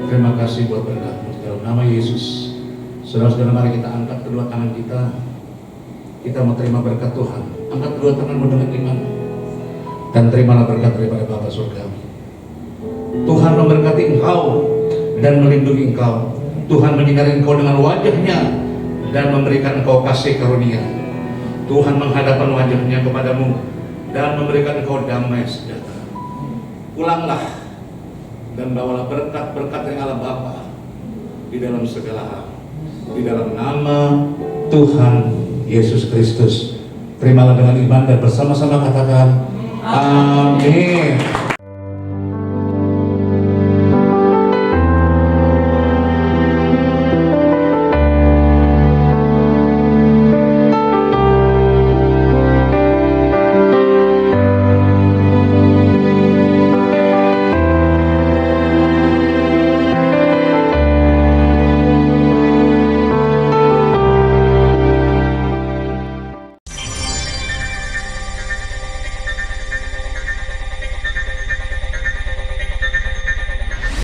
Terima kasih buat berkat-Mu di dalam nama Yesus. Saudara-saudara, mari kita angkat kedua tangan kita. Kita mau terima berkat Tuhan. Angkat kedua tanganmu dengan iman dan terimalah berkat daripada Bapa surgawi. Tuhan memberkati engkau dan melindungi engkau. Tuhan menyinari engkau dengan wajah-Nya dan memberikan engkau kasih karunia. Tuhan menghadapkan wajah-Nya kepadamu dan memberikan engkau damai sejahtera. Pulanglah dan bawalah berkat-berkat dari Allah Bapa di dalam segala hal. Di dalam nama Tuhan Yesus Kristus. Terimalah dengan iman dan bersama-sama katakan amin.